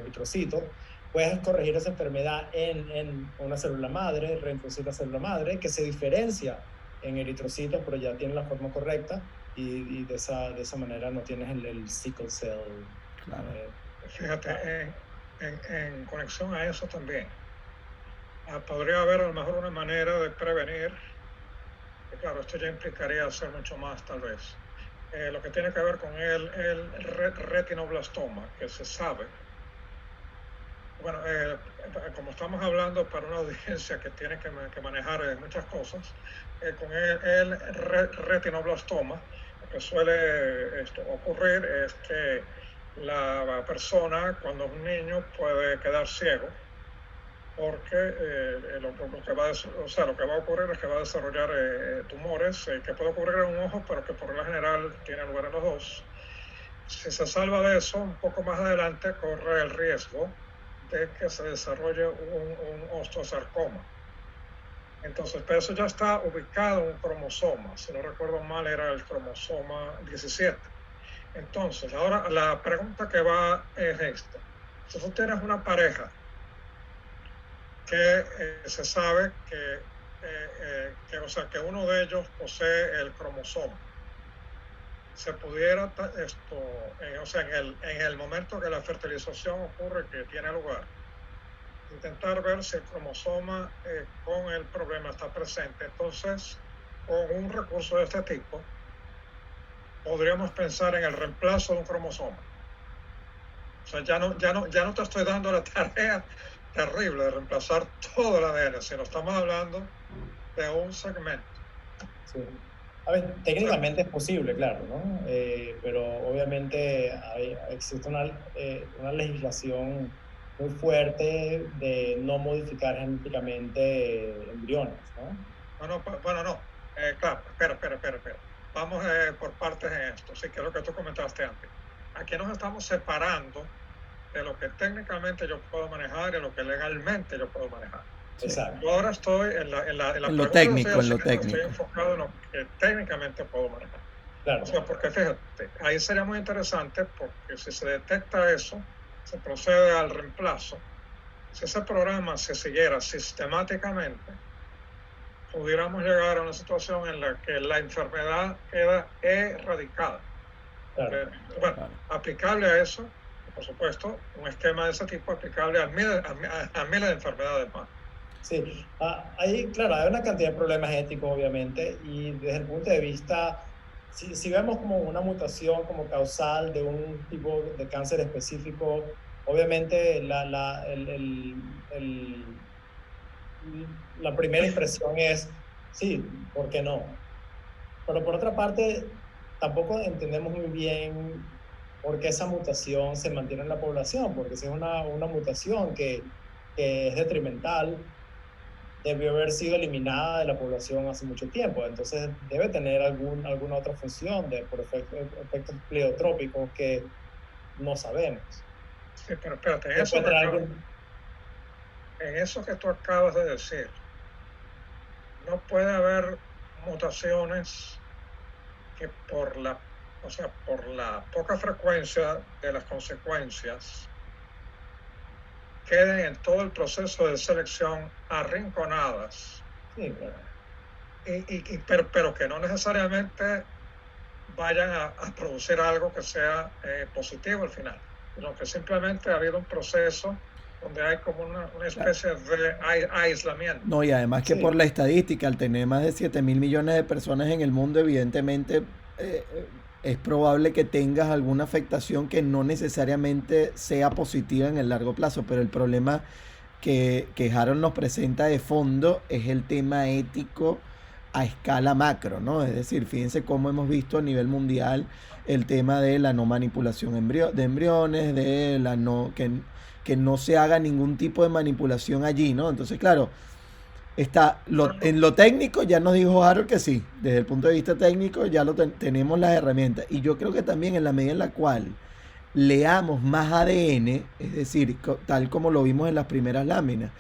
eritrocitos, puedes corregir esa enfermedad en una célula madre, reintroducir la célula madre, que se diferencia en eritrocitos, pero ya tiene la forma correcta, y de esa manera no tienes el sickle cell. Claro. Fíjate, en conexión a eso también, podría haber a lo mejor una manera de prevenir, y claro, esto ya implicaría hacer mucho más tal vez, lo que tiene que ver con el retinoblastoma, que se sabe. Bueno, como estamos hablando para una audiencia que tiene que manejar muchas cosas, con el retinoblastoma, lo que suele ocurrir es que la persona, cuando es un niño, puede quedar ciego, porque lo que va a ocurrir es que va a desarrollar tumores, que puede ocurrir en un ojo, pero que por lo general tiene lugar en los dos. Si se salva de eso, un poco más adelante corre el riesgo de que se desarrolle un osteosarcoma. Entonces, pero eso ya está ubicado en un cromosoma, si no recuerdo mal era el cromosoma 17. Entonces, ahora la pregunta que va es esta. Si tú tienes una pareja que se sabe que uno de ellos posee el cromosoma, se pudiera o sea, en el momento que la fertilización ocurre, que tiene lugar, intentar ver si el cromosoma con el problema está presente. Entonces, con un recurso de este tipo, podríamos pensar en el reemplazo de un cromosoma. O sea, ya no te estoy dando la tarea terrible de reemplazar todo el ADN, sino estamos hablando de un segmento. Sí. A ver, técnicamente es posible, claro, ¿no? Pero obviamente existe una legislación muy fuerte de no modificar genéticamente embriones, ¿no? Bueno, no. Claro, espera. Vamos por partes en esto. Sí, que es lo que tú comentaste antes. Aquí nos estamos separando de lo que técnicamente yo puedo manejar y de lo que legalmente yo puedo manejar. Exacto. Yo ahora estoy en lo técnico, estoy enfocado en lo que técnicamente puedo manejar. Claro. O sea, porque fíjate, ahí sería muy interesante, porque si se detecta eso, se procede al reemplazo. Si ese programa se siguiera sistemáticamente, pudiéramos llegar a una situación en la que la enfermedad queda erradicada. Claro. Bueno, aplicable a eso, por supuesto, un esquema de ese tipo aplicable a miles de enfermedades más. Sí, ahí, claro, hay una cantidad de problemas éticos, obviamente, y desde el punto de vista, si vemos como una mutación como causal de un tipo de cáncer específico, obviamente la primera impresión es, sí, ¿por qué no? Pero por otra parte, tampoco entendemos muy bien por qué esa mutación se mantiene en la población, porque si es una mutación que es detrimental, debió haber sido eliminada de la población hace mucho tiempo. Entonces debe tener alguna otra función por efectos pleiotrópicos que no sabemos. Sí, pero espérate, en eso que tú acabas de decir, no puede haber mutaciones que por la poca frecuencia de las consecuencias queden en todo el proceso de selección arrinconadas. Sí, claro. Pero que no necesariamente vayan a producir algo que sea positivo al final, sino que simplemente ha habido un proceso donde hay como una especie de aislamiento. No, y además que por la estadística, al tener más de 7.000 millones de personas en el mundo, evidentemente es probable que tengas alguna afectación que no necesariamente sea positiva en el largo plazo, pero el problema que Harold nos presenta de fondo es el tema ético a escala macro, ¿no? Es decir, fíjense cómo hemos visto a nivel mundial el tema de la no manipulación de embriones, de la que no se haga ningún tipo de manipulación allí, ¿no? Entonces, claro, en lo técnico ya nos dijo Harold que sí, desde el punto de vista técnico ya tenemos las herramientas, y yo creo que también en la medida en la cual leamos más ADN, es decir, tal como lo vimos en las primeras láminas,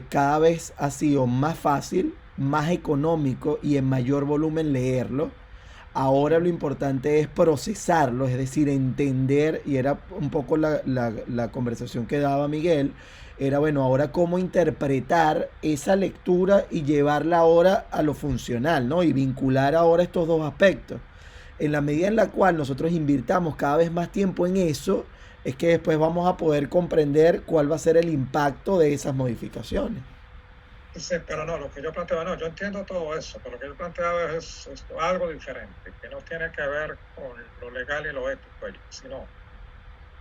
cada vez ha sido más fácil, más económico y en mayor volumen leerlo. Ahora lo importante es procesarlo, es decir, entender, y era un poco la conversación que daba Miguel, era bueno, ahora cómo interpretar esa lectura y llevarla ahora a lo funcional, ¿no? Y vincular ahora estos dos aspectos. En la medida en la cual nosotros invirtamos cada vez más tiempo en eso, es que después vamos a poder comprender cuál va a ser el impacto de esas modificaciones. Sí, pero no, lo que yo planteaba, yo entiendo todo eso, pero lo que yo planteaba es algo diferente, que no tiene que ver con lo legal y lo ético, sino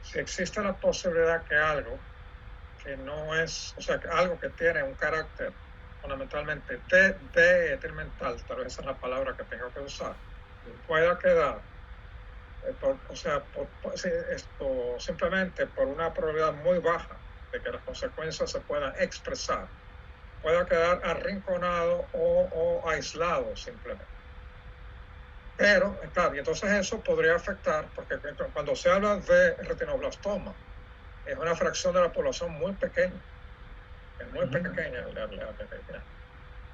si existe la posibilidad que algo que no es, o sea, que algo que tiene un carácter fundamentalmente detrimental, tal vez esa es la palabra que tengo que usar, pueda quedar, simplemente por una probabilidad muy baja de que las consecuencias se puedan expresar, pueda quedar arrinconado o aislado simplemente. Pero, claro, y entonces eso podría afectar, porque cuando se habla de retinoblastoma, es una fracción de la población muy pequeña, es muy pequeña.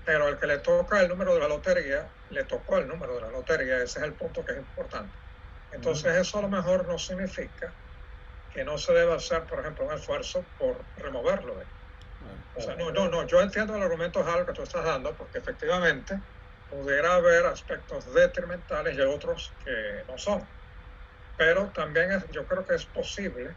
Pero el que le toca el número de la lotería, le tocó el número de la lotería, ese es el punto que es importante. Entonces eso a lo mejor no significa que no se deba hacer, por ejemplo, un esfuerzo por removerlo de ahí. O sea, no, yo entiendo el argumento, Harold, que tú estás dando, porque efectivamente pudiera haber aspectos detrimentales y otros que no son. Pero también yo creo que es posible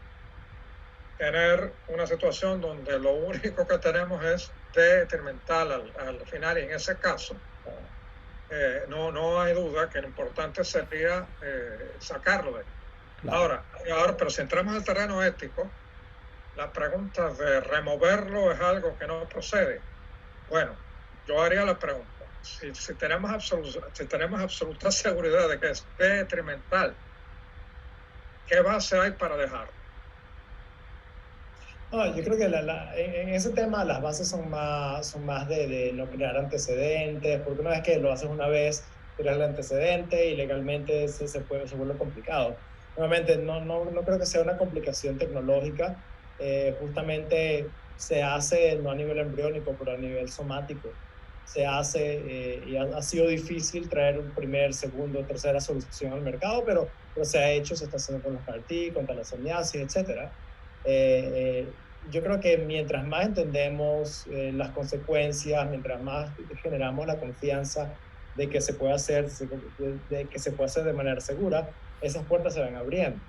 tener una situación donde lo único que tenemos es detrimental al final, y en ese caso no hay duda que lo importante sería sacarlo de ahí. Claro. Ahora, pero si entramos al terreno ético, la pregunta de removerlo es algo que no procede. Bueno, yo haría la pregunta, si tenemos absoluta seguridad de que es detrimental, ¿qué base hay para dejarlo? No, yo creo que en ese tema las bases son más de no crear antecedentes, porque una vez que lo haces una vez, creas el antecedente y legalmente se vuelve complicado. Nuevamente, no creo que sea una complicación tecnológica, justamente se hace no a nivel embriónico, pero a nivel somático. Se hace y ha sido difícil traer un primer, segundo, tercera solución al mercado, pero se ha hecho, se está haciendo con los CAR-T, con talasemiasis, etcétera. Yo creo que mientras más entendemos las consecuencias, mientras más generamos la confianza de que se puede hacer, de que se puede hacer de manera segura, esas puertas se van abriendo.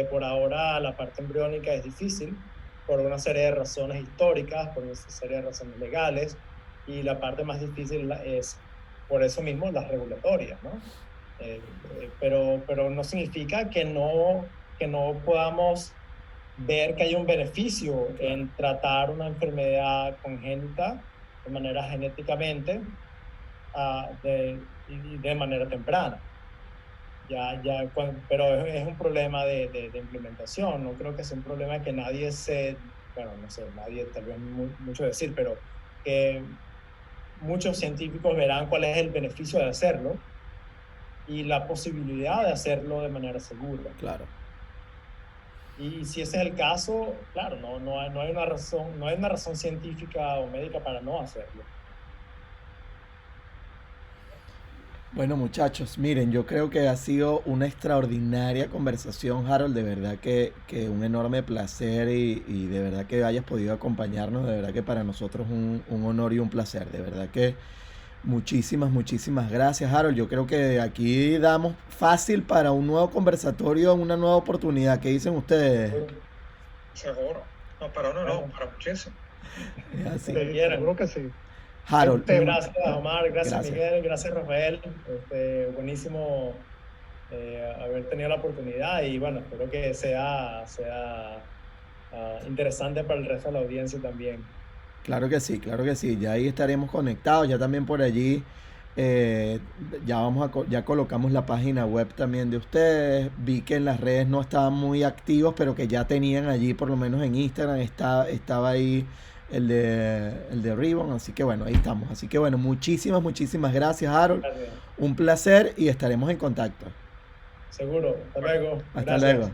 Por ahora la parte embriónica es difícil por una serie de razones históricas, por una serie de razones legales, y la parte más difícil es por eso mismo las regulatorias, ¿no? Pero no significa que no podamos ver que hay un beneficio en tratar una enfermedad congénita de manera genéticamente de manera temprana. Pero es un problema de implementación. No creo que sea un problema que nadie no sé, nadie, tal vez mucho decir, pero que muchos científicos verán cuál es el beneficio de hacerlo y la posibilidad de hacerlo de manera segura. Claro. Y si ese es el caso, claro, no hay una razón científica o médica para no hacerlo. Bueno, muchachos, miren, yo creo que ha sido una extraordinaria conversación, Harold. De verdad que un enorme placer y de verdad que hayas podido acompañarnos. De verdad que para nosotros un honor y un placer. De verdad que muchísimas gracias, Harold. Yo creo que aquí damos fácil para un nuevo conversatorio, una nueva oportunidad. ¿Qué dicen ustedes? Seguro. No, para uno no, para muchísimo. Así. Seguro que sí. Harold. Gracias, Omar. Gracias, Miguel. Gracias, Rafael. Buenísimo haber tenido la oportunidad y bueno, espero que sea interesante para el resto de la audiencia también. Claro que sí, ya ahí estaremos conectados, ya también por allí ya colocamos la página web también de ustedes. Vi que en las redes no estaban muy activos, pero que ya tenían allí, por lo menos en Instagram estaba ahí el de Ribbon, así que bueno, ahí estamos. Así que bueno, muchísimas gracias, Harold. Gracias. Un placer y estaremos en contacto. Seguro. Hasta luego. Hasta luego.